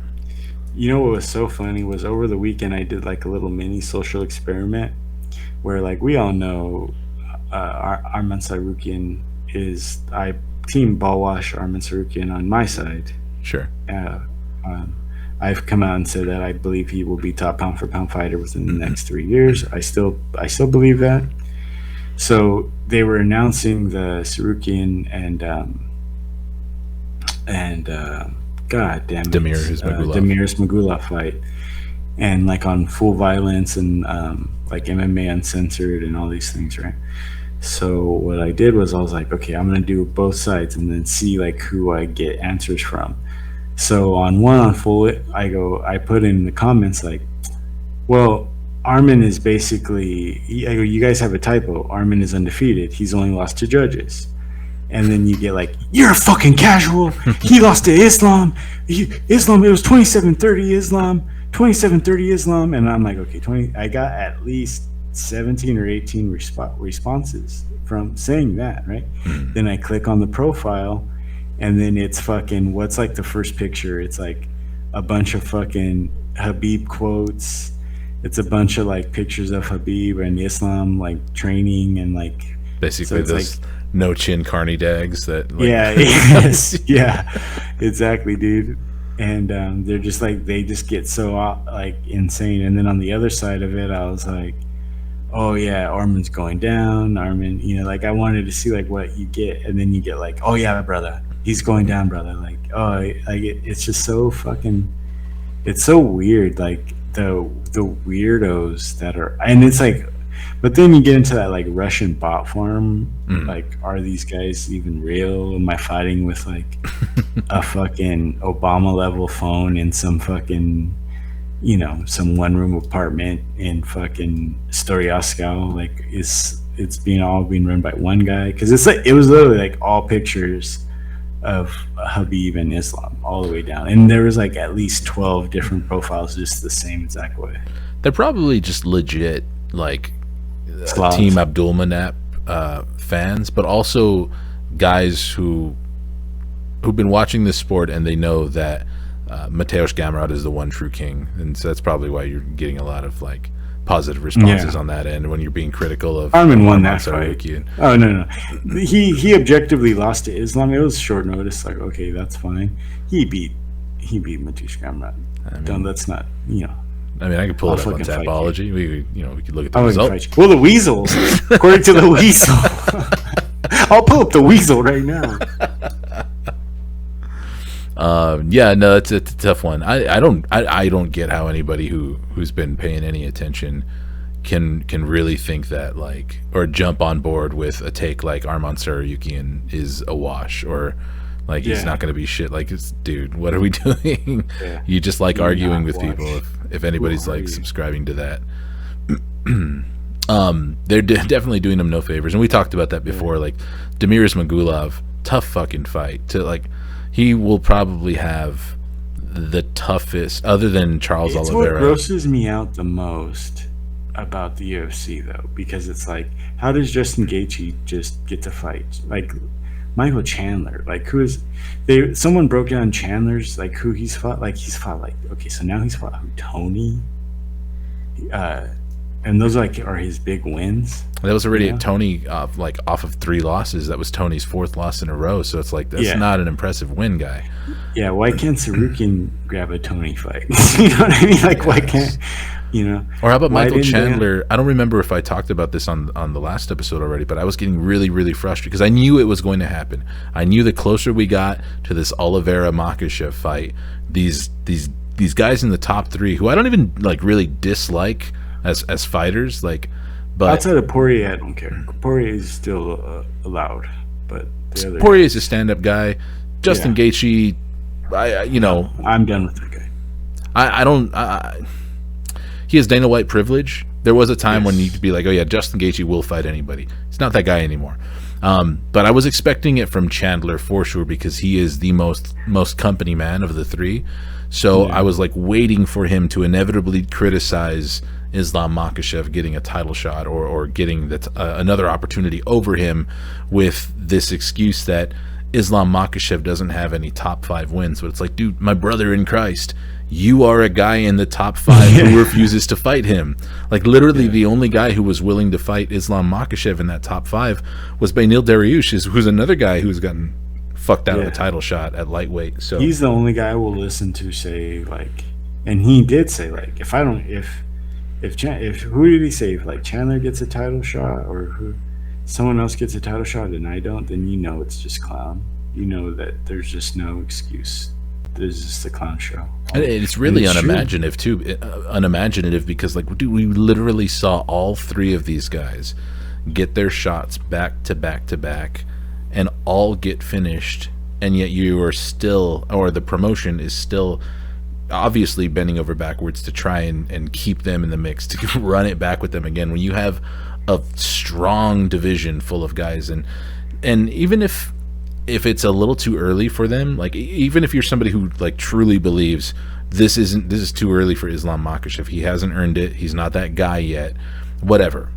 You know what was so funny was over the weekend I did like a little mini social experiment where like we all know Arman Sarukian is team Balwash Arman Sarukian on my side. Sure. I've come out and said that I believe he will be top pound for pound fighter within the next 3 years. I still believe that. So they were announcing the Sarukian and God damn it, Damir Ismagulov fight, and like on Full Violence and like MMA Uncensored and all these things, right? So what I did was I was like, okay, I'm gonna do both sides and then see like who I get answers from. So on Full, I put in the comments like, well, Armin is basically, I go, you guys have a typo. Armin is undefeated. He's only lost to judges. And then you get like, you're a fucking casual. He lost to Islam. Islam, it was 27-30 Islam. 27-30 Islam. And I'm like, okay, I got at least 17 or 18 responses from saying that, right? Then I click on the profile, and then it's fucking, what's like the first picture? It's like a bunch of fucking Habib quotes. It's a bunch of like pictures of Habib and Islam like training and like basically so those like, no chin carny dags that like, yeah, exactly, dude. And they're just like, they just get so like insane. And then on the other side of it, I was like, oh yeah, Armin's going down. Armin, like I wanted to see like what you get, and then you get like, oh yeah, brother, he's going down, brother. Like, oh, like it's just so fucking, it's so weird. Like the weirdos that are, and it's like, but then you get into that like Russian bot farm. Like, are these guys even real? Am I fighting with like a fucking Obama level phone in some fucking, some one room apartment in fucking Storyaskow? Like, it's being run by one guy? Because it's like, it was literally like all pictures of Habib and Islam all the way down, and there was like at least 12 different profiles just the same exact way. They're probably just legit like Slavs. Team Abdulmanap fans, but also guys who've been watching this sport and they know that Mateusz Gamrot is the one true king, and so that's probably why you're getting a lot of like positive responses on that end when you're being critical of Armin won that fight. Oh no, he objectively lost to Islam. It was short notice. Like, okay, that's fine. He beat Mateusz Gamrot. That's not, I mean, I could pull it up on Tapology. We could look at the result. Well, the Weasels, according to the Weasel, I'll pull up the Weasel right now. Yeah, no, it's a tough one. I don't get how anybody who's been paying any attention can really think that, like, or jump on board with a take like Arman Tsarukyan is a wash, or like he's not going to be shit. Like, it's, dude, what are we doing? Yeah. You just like arguing with people if anybody's like subscribing to that. They're definitely doing them no favors, and we talked about that before. Like Demiris Magulov, tough fucking fight. To like, he will probably have the toughest, other than Charles Oliveira. What grosses me out the most about the UFC though, because it's like, how does Justin Gaethje just get to fight? Like Michael Chandler, like someone broke down Chandler's, like who he's fought. Like he's fought, like, okay, so now he's fought Tony, and those are his big wins. That was already Tony off of 3 losses. That was Tony's 4th loss in a row. So it's like, that's not an impressive win, guy. Yeah, why can't Tsarukyan grab a Tony fight? You know what I mean? Like, why can't, Or how about Michael Chandler? I don't remember if I talked about this on the last episode already, but I was getting really, really frustrated because I knew it was going to happen. I knew the closer we got to this Oliveira Makhachev fight, these guys in the top 3 who I don't even like really dislike as fighters, like, but outside of Poirier, I don't care. Poirier is still allowed, but Poirier is a stand-up guy. Justin Gaethje, I'm done with that guy. I don't. He has Dana White privilege. There was a time when you could be like, oh yeah, Justin Gaethje will fight anybody. He's not that guy anymore. But I was expecting it from Chandler for sure, because he is the most company man of the 3. So I was like waiting for him to inevitably criticize Islam Makhachev getting a title shot or getting another opportunity over him with this excuse that Islam Makhachev doesn't have any top 5 wins. But it's like, dude, my brother in Christ, you are a guy in the top 5 who refuses to fight him. Like, literally the only guy who was willing to fight Islam Makhachev in that top 5 was Beneil Dariush, who's another guy who's gotten fucked out of a title shot at lightweight. So he's the only guy I will listen to say, like, and he did say, like, if who did he say, if like Chandler gets a title shot or who someone else gets a title shot and I don't, then it's just clown. You know that there's just no excuse. There's just a clown show. And it's really unimaginative too. Unimaginative because, like, dude, we literally saw all 3 of these guys get their shots back to back to back and all get finished, and yet you are still, or the promotion is still obviously bending over backwards to try and keep them in the mix, to run it back with them again when you have a strong division full of guys. And even if it's a little too early for them, like, even if you're somebody who like truly believes this is too early for Islam Makhachev, he hasn't earned it, he's not that guy yet, whatever,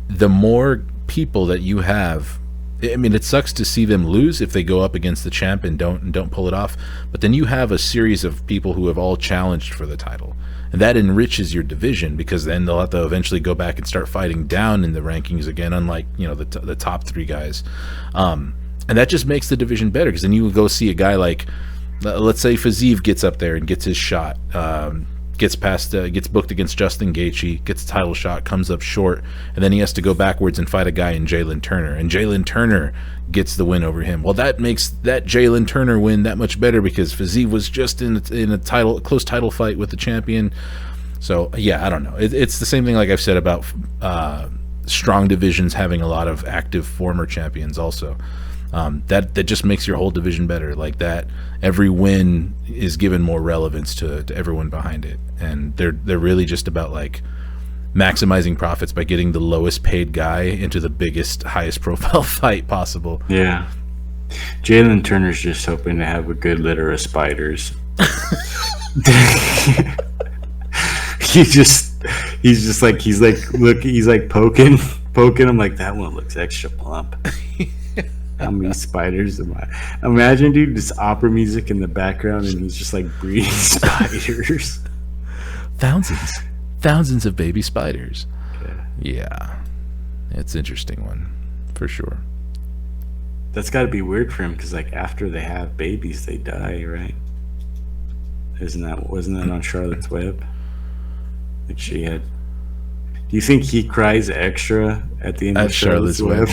the more people that you have, I mean, it sucks to see them lose if they go up against the champ and don't pull it off, but then you have a series of people who have all challenged for the title, and that enriches your division, because then they'll have to eventually go back and start fighting down in the rankings again, unlike the top 3 guys, and that just makes the division better, because then you would go see a guy like, let's say Fiziev gets up there and gets his shot, gets booked against Justin Gaethje, gets a title shot, comes up short, and then he has to go backwards and fight a guy in Jalen Turner, and Jalen Turner gets the win over him. Well, that makes that Jalen Turner win that much better, because Fiziev was just in a close title fight with the champion. So yeah, I don't know. It's the same thing like I've said about strong divisions having a lot of active former champions also. That just makes your whole division better. Like that, every win is given more relevance to everyone behind it, and they're really just about like maximizing profits by getting the lowest paid guy into the biggest, highest profile fight possible. Yeah, Jalen Turner's just hoping to have a good litter of spiders. He's just like he's like poking him like that one looks extra plump. How many spiders am I? Imagine, dude, this opera music in the background and he's just like breeding spiders. Thousands of baby spiders. Yeah. Yeah, it's an interesting one for sure. That's got to be weird for him because like after they have babies, they die, right? Wasn't that on Charlotte's Web? Like she had. Do you think he cries extra at the end of Charlotte's Web?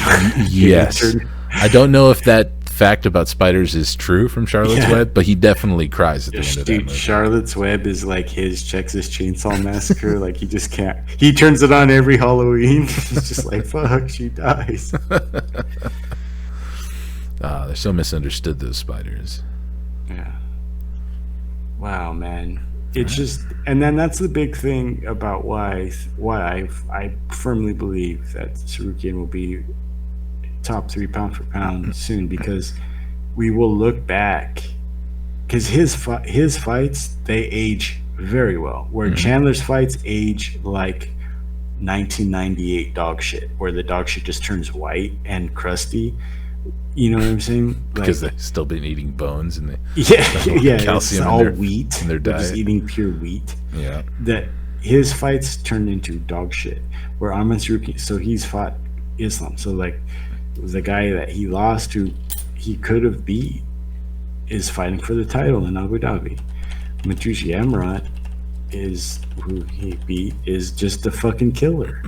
Yes. I don't know if that fact about spiders is true from Charlotte's Web, but he definitely cries at the end of that movie. Charlotte's Web is like his Texas Chainsaw Massacre. Like he just can't. He turns it on every Halloween. He's just like, fuck, she dies. They're so misunderstood, those spiders. Yeah. Wow, man. It's just, and then that's the big thing about why I firmly believe that Sarukian will be top 3 pound for pound soon, because we will look back, because his fights, they age very well, where Chandler's fights age like 1998 dog shit, where the dog shit just turns white and crusty. You know what I'm saying? Like, because they've still been eating bones and calcium. It's all wheat. In their They're diet. just eating pure wheat. Yeah. That his fights turned into dog shit. Where Arman Sarukian, so he's fought Islam. So like the guy that he lost to, he could have beat, is fighting for the title in Abu Dhabi. Matrushi Emrat is who he beat, is just a fucking killer.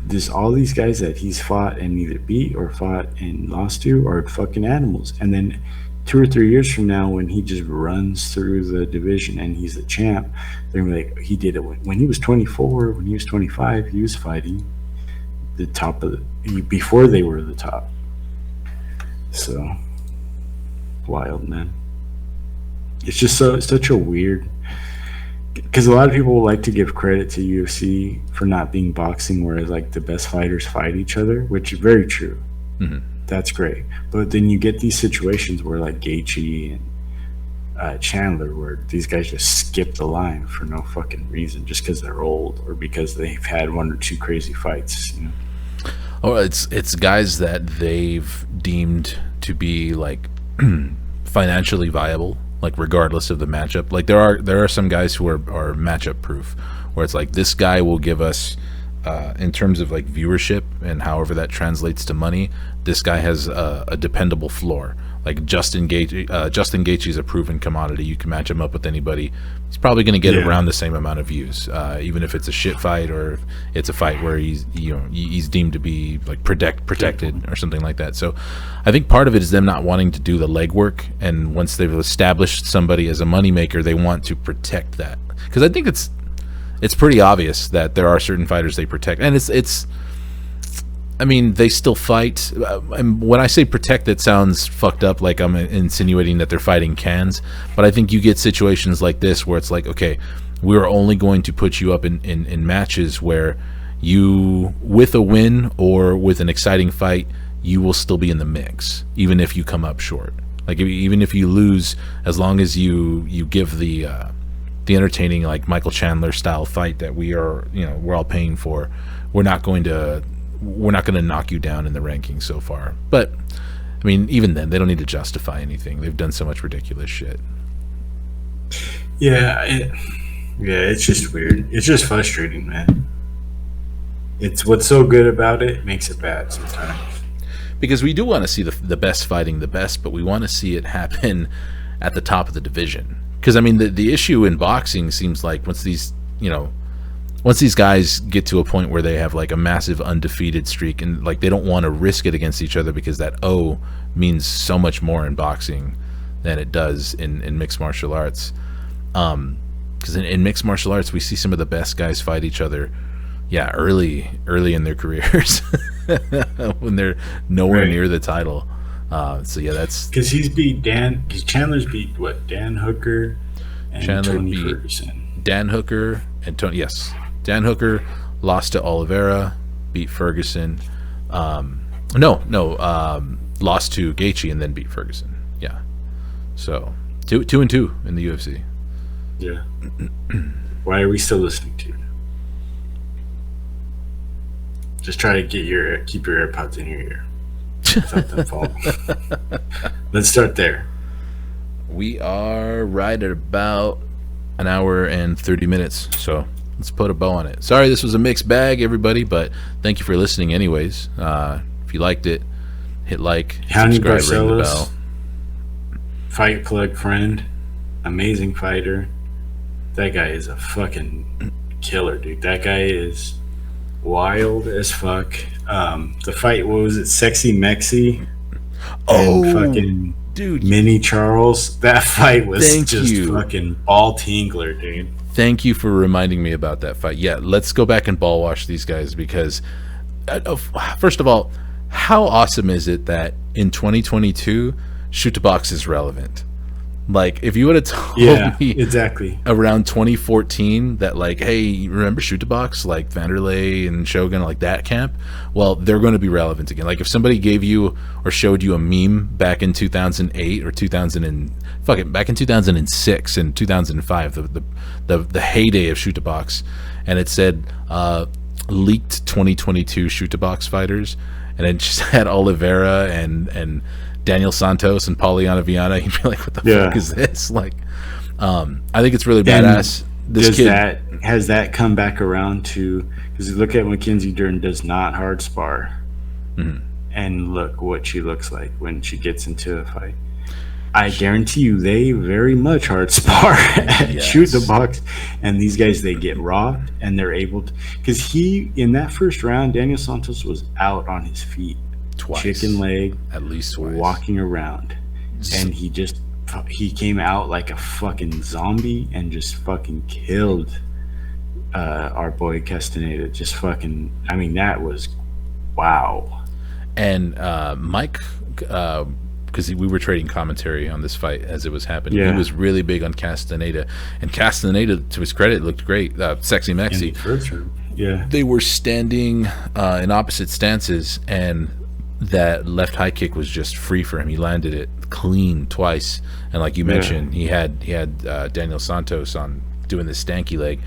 There's all these guys that he's fought and either beat or fought and lost to are fucking animals. And then 2 or 3 years from now, when he just runs through the division and he's the champ, they're gonna be like, he did it when he was 24, when he was 25, he was fighting the top of before they were the top. So wild, man. It's just such a weird, because a lot of people like to give credit to UFC for not being boxing, whereas like the best fighters fight each other, which is very true. Mm-hmm. That's great. But then you get these situations where like Gaethje and Chandler, where these guys just skip the line for no fucking reason, just because they're old or because they've had 1 or 2 crazy fights. You know? Oh, it's guys that they've deemed to be like financially viable, like regardless of the matchup. Like there are some guys who are matchup proof, where it's like this guy will give us in terms of like viewership and however that translates to money, this guy has a dependable floor. Like Justin Gaethje is a proven commodity. You can match him up with anybody. He's probably going to get around the same amount of views, even if it's a shit fight or it's a fight where he's deemed to be like protected or something like that. So I think part of it is them not wanting to do the legwork, and once they've established somebody as a moneymaker, they want to protect that. Because I think it's pretty obvious that there are certain fighters they protect, and it's I mean, they still fight. And when I say protect, it sounds fucked up, like I'm insinuating that they're fighting cans. But I think you get situations like this where it's like, okay, we're only going to put you up in matches where you, with a win or with an exciting fight, you will still be in the mix, even if you come up short. Like even if you lose, as long as you give the entertaining, like Michael Chandler style fight that we're all paying for, we're not going to knock you down in the rankings so far. But I mean, even then, they don't need to justify anything. They've done so much ridiculous shit. It's just weird. It's just frustrating, man. It's what's so good about it makes it bad sometimes. Because we do want to see the best fighting the best, but we want to see it happen at the top of the division. Because I mean, the issue in boxing seems like once these guys get to a point where they have like a massive undefeated streak, and like they don't want to risk it against each other, because that O means so much more in boxing than it does in mixed martial arts. Because in mixed martial arts, we see some of the best guys fight each other, early in their careers when they're nowhere near the title. That's because Chandler's beat what, Dan Hooker and Tony Ferguson. Dan Hooker and Tony. Yes. Dan Hooker lost to Oliveira, beat Ferguson. lost to Gaethje and then beat Ferguson. Yeah. So 2-2 in the UFC. Yeah. Why are we still listening to you? Just try to keep your AirPods in your ear without them falling. Let's start there. We are right at about an hour and 30 minutes, so let's put a bow on it. Sorry this was a mixed bag, everybody, but thank you for listening anyways. If you liked it, hit like, subscribe, ring the bell. Fight plug friend, amazing fighter. That guy is a fucking killer, dude. That guy is wild as fuck. The fight, what was it, Sexy Mexi? Oh, fucking dude, Mini Charles. That fight was fucking ball tingler, dude. Thank you for reminding me about that fight. Yeah, let's go back and ball wash these guys because, first of all, how awesome is it that in 2022, Shoot to Box is relevant? Like, if you would have told me exactly around 2014 that, like, hey, remember Shoot to Box, like Vanderlei and Shogun, like that camp, well, they're going to be relevant again. Like, if somebody gave you or showed you a meme back in 2008 or back in 2006 and 2005, the heyday of Shoot to Box, and it said leaked 2022 Shoot to Box fighters, and it just had Oliveira and Daniel Santos and Pauliana Viana, you'd be like, what the fuck is this? Like, I think it's really badass. Has that come back around to, because you look at Mackenzie Dern does not hard spar, and look what she looks like when she gets into a fight. I guarantee you they very much hard spar at Shoot the Box, and these guys, they get rocked and they're able to, because in that first round, Daniel Santos was out on his feet. Twice. Chicken leg, at least twice, walking around, and he came out like a fucking zombie and just fucking killed our boy Castaneda. Just fucking, I mean, that was wow. And Mike, because we were trading commentary on this fight as it was happening, he was really big on Castaneda, and Castaneda, to his credit, looked great. Sexy Mexi, in the first round. They were standing in opposite stances, and that left high kick was just free for him. He landed it clean twice, and like you mentioned, he had Daniel Santos on doing this stanky leg,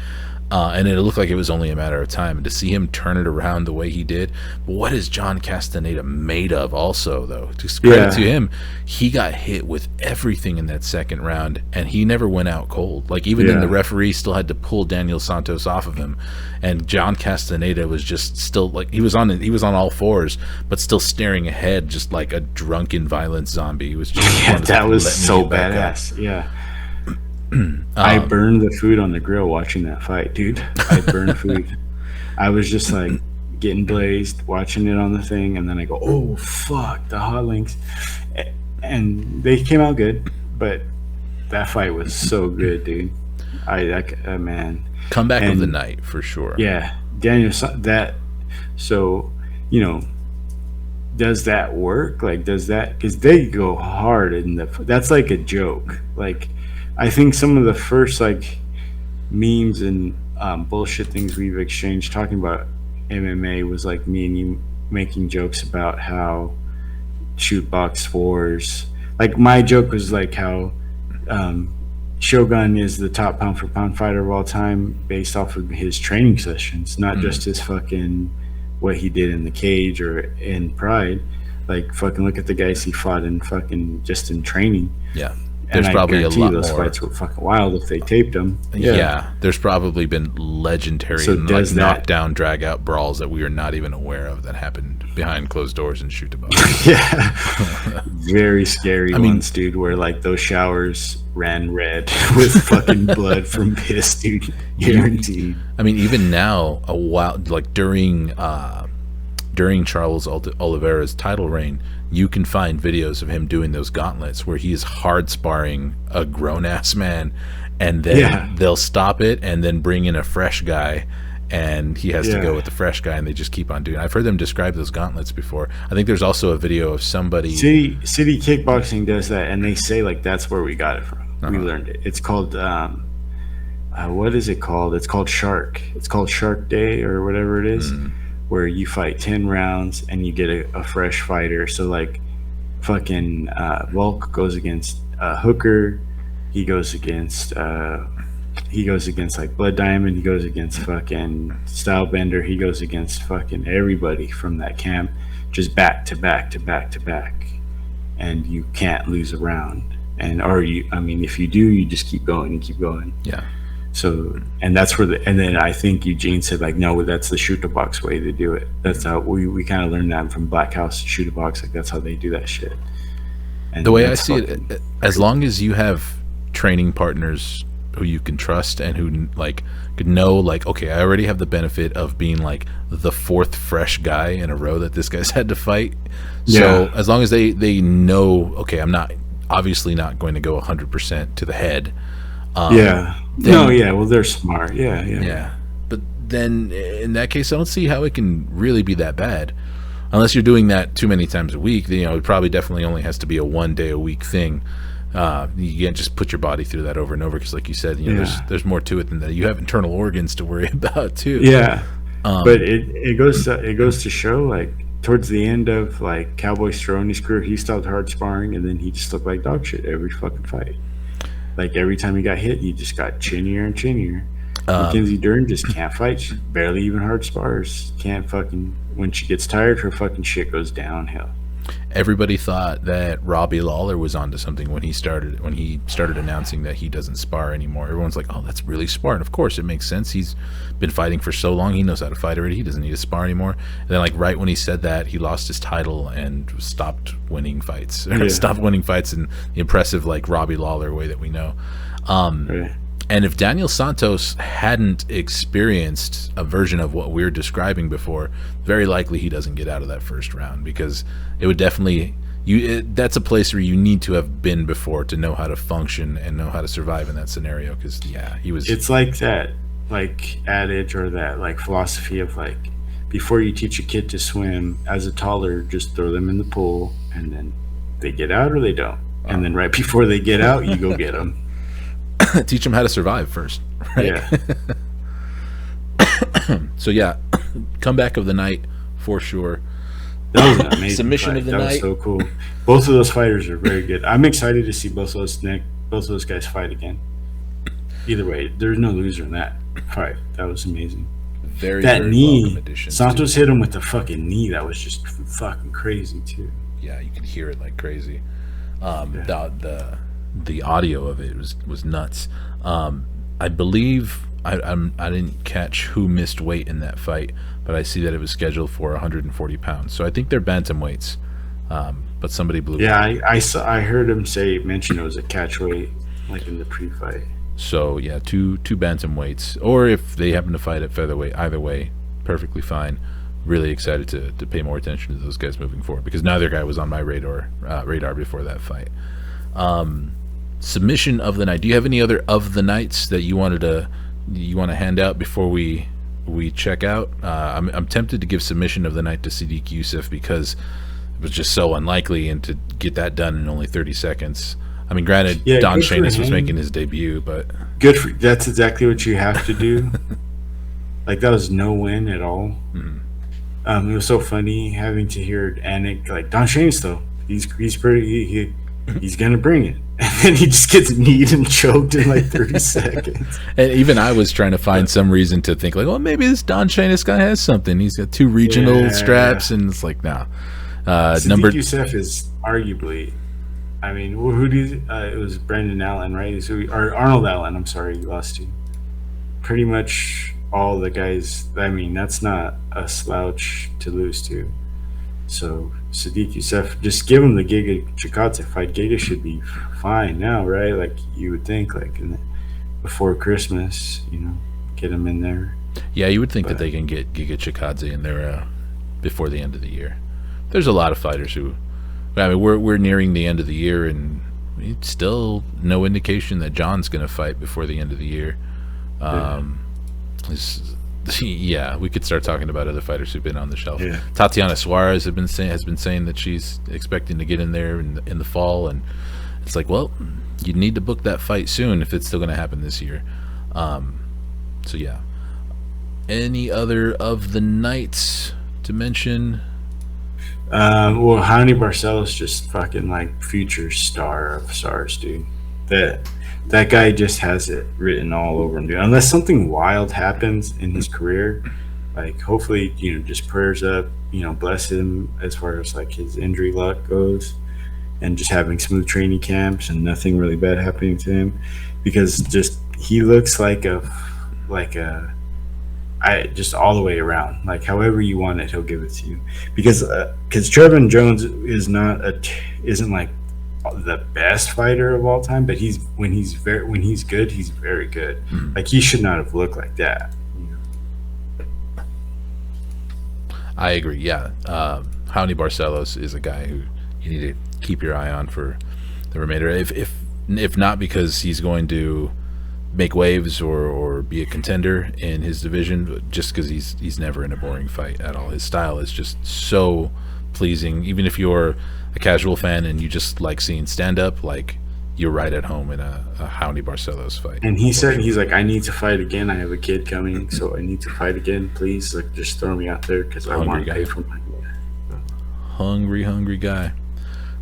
and it looked like it was only a matter of time. And to see him turn it around the way he did, but what is John Castaneda made of? Also, though, to credit to him, he got hit with everything in that second round, and he never went out cold. Like, even then, the referee still had to pull Daniel Santos off of him, and John Castaneda was just still like he was on all fours, but still staring ahead, just like a drunken, violent zombie. He was just that was so badass. Yeah. I burned the food on the grill watching that fight, dude. I burned food. I was just like getting blazed, watching it on the thing, and then I go, oh, fuck, the hot links. And they came out good, but that fight was so good, dude. Man. Comeback of the night, for sure. Yeah. Daniel, so, does that work? Like, does that, because they go hard that's like a joke. Like, I think some of the first like memes and bullshit things we've exchanged talking about MMA was like me and you making jokes about how Shoot Box wars. Like, my joke was like how Shogun is the top pound for pound fighter of all time based off of his training sessions, not just his fucking what he did in the cage or in Pride. Like, fucking look at the guys he fought in fucking just in training. Yeah. There's probably a lot those more. Fights were fucking wild if they taped them. Yeah, there's probably been legendary knockdown, drag out brawls that we are not even aware of that happened behind closed doors in Shoot to Box. Very scary ones, dude. Where like those showers ran red with fucking blood from piss, dude. Guaranteed. I mean, even now, a while like during Charles Oliveira's title reign, you can find videos of him doing those gauntlets where he is hard sparring a grown-ass man, and then they'll stop it and then bring in a fresh guy, and he has to go with the fresh guy, and they just keep on doing it. I've heard them describe those gauntlets before. I think there's also a video of somebody... City Kickboxing does that, and they say like that's where we got it from. We learned it. It's called... what is it called? It's called Shark. It's called Shark Day or whatever it is. Where you fight 10 rounds and you get a fresh fighter. So like Fucking Volk goes against Hooker. He goes against like Blood Diamond. He goes against fucking Stylebender. He goes against fucking everybody from that camp, just back to back to back to back, and you can't lose a round. And or you, I mean, if you do, you just keep going and keep going. Yeah. So, and that's where and then I think Eugene said like, no, that's the shoot the box way to do it. That's how we kind of learned that from Black House, shoot a box. Like that's how they do that shit. And the way I see it, as long as you have training partners who you can trust and who like could know, like, okay, I already have the benefit of being like the fourth fresh guy in a row that this guy's had to fight. So as long as they know, okay, I'm not obviously not going to go 100% to the head. Well, they're smart. Yeah. But then in that case, I don't see how it can really be that bad, unless you're doing that too many times a week. You know, it probably definitely only has to be a 1 day a week thing. You can't just put your body through that over and over because, like you said, you know, there's more to it than that. You have internal organs to worry about too. Yeah, but it goes to show, like, towards the end of like Cowboy Cerrone's career, he stopped hard sparring, and then he just looked like dog shit every fucking fight. Like every time he got hit, he just got chinnier and chinnier. Mackenzie Dern just can't fight. She barely even hard spars. Can't fucking, when she gets tired, her fucking shit goes downhill. Everybody thought that Robbie Lawler was onto something when he started announcing that he doesn't spar anymore. Everyone's like, "Oh, that's really smart." And of course, it makes sense. He's been fighting for so long; he knows how to fight already. He doesn't need to spar anymore. And then, like right when he said that, he lost his title and stopped winning fights. Stopped winning fights in the impressive, like, Robbie Lawler way that we know. And if Daniel Santos hadn't experienced a version of what we're describing before, very likely he doesn't get out of that first round, because it would definitely that's a place where you need to have been before to know how to function and know how to survive in that scenario. Because he was. It's like that, like, adage or that, like, philosophy of, like, before you teach a kid to swim as a toddler, just throw them in the pool, and then they get out or they don't, and then right before they get out, you go get them. Teach them how to survive first, right? Yeah. So comeback of the night for sure. That was an amazing submission fight. of the that night. Was so cool. Both of those fighters are very good. I'm excited to see both of those guys fight again. Either way, there's no loser in that fight. That was amazing. Very knee. Santos hit him with the fucking knee. That was just fucking crazy too. Yeah, you could hear it like crazy. The audio of it was nuts. I believe I didn't catch who missed weight in that fight, but I see that it was scheduled for 140 pounds. So I think they're bantamweights. But somebody blew. Yeah, I heard him mention it was a catch weight, like in the pre-fight. So yeah, two bantamweights, or if they happen to fight at featherweight, either way, perfectly fine. Really excited to pay more attention to those guys moving forward, because neither guy was on my radar before that fight. Submission of the night. Do you have any other of the nights that you want to hand out before we check out? I'm tempted to give submission of the night to Sadiq Youssef, because it was just so unlikely, and to get that done in only 30 seconds. I mean, granted, Don Shainis was making his debut, but that's exactly what you have to do. Like, that was no win at all. Mm-hmm. It was so funny having to hear Anik, like, Don Shainis, though, he's pretty, he's gonna bring it. And then he just gets kneed and choked in like 30 seconds. And even I was trying to find some reason to think, like, well, maybe this Don Shainis guy has something. He's got 2 regional straps, and it's like, nah. Sadiq Youssef is arguably, I mean, who do you, it was Brendan Allen, right? Or Arnold Allen, I'm sorry, he lost to. Pretty much all the guys, I mean, that's not a slouch to lose to. So Sadiq Youssef, just give him the Giga Chikadze fight. Giga should be fine now, right? Like, you would think, like, before Christmas, get him in there. Yeah, you would think that they can get Giga Chikadze in there before the end of the year. There's a lot of fighters who, I mean, we're nearing the end of the year, and it's still no indication that John's going to fight before the end of the year. Yeah, we could start talking about other fighters who've been on the shelf. Yeah. Tatiana Suarez has been saying that she's expecting to get in there in the fall, and it's like, well, you need to book that fight soon if it's still going to happen this year. So yeah. Any other of the nights to mention? Well, Jaime Barcelos just fucking like future star of stars, dude. That that guy just has it written all over him, dude. Unless something wild happens in his career, like hopefully, just prayers up, bless him as far as like his injury luck goes, and just having smooth training camps and nothing really bad happening to him, because just he looks like a I just all the way around. Like however you want it, he'll give it to you. Because Trevin Jones isn't like the best fighter of all time, but when he's good, he's very good. Like he should not have looked like that. I agree. Yeah, Jaime Barcelos is a guy who you need to keep your eye on for the remainder. If not because he's going to make waves or be a contender in his division, but just because he's never in a boring fight at all. His style is just so pleasing. Even if you're a casual fan and you just like seeing stand up, like you're right at home in a Jaime Barcelos fight. And he said he's like, I need to fight again. I have a kid coming, so I need to fight again. Please, like, just throw me out there because I want to pay for my. Hungry guy.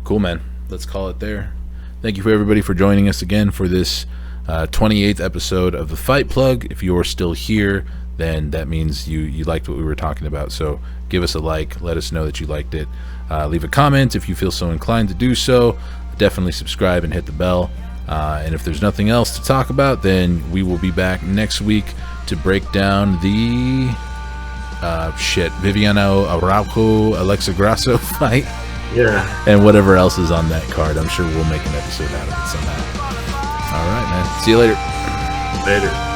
Cool, man. Let's call it there. Thank you for everybody for joining us again for this 28th episode of The Fight Plug. If you're still here, then that means you liked what we were talking about. So give us a like. Let us know that you liked it. Leave a comment if you feel so inclined to do so. Definitely subscribe and hit the bell. And if there's nothing else to talk about, then we will be back next week to break down the Viviano Araujo, Alexa Grasso fight. Yeah. And whatever else is on that card. I'm sure we'll make an episode out of it somehow. All right, man. See you later. Later.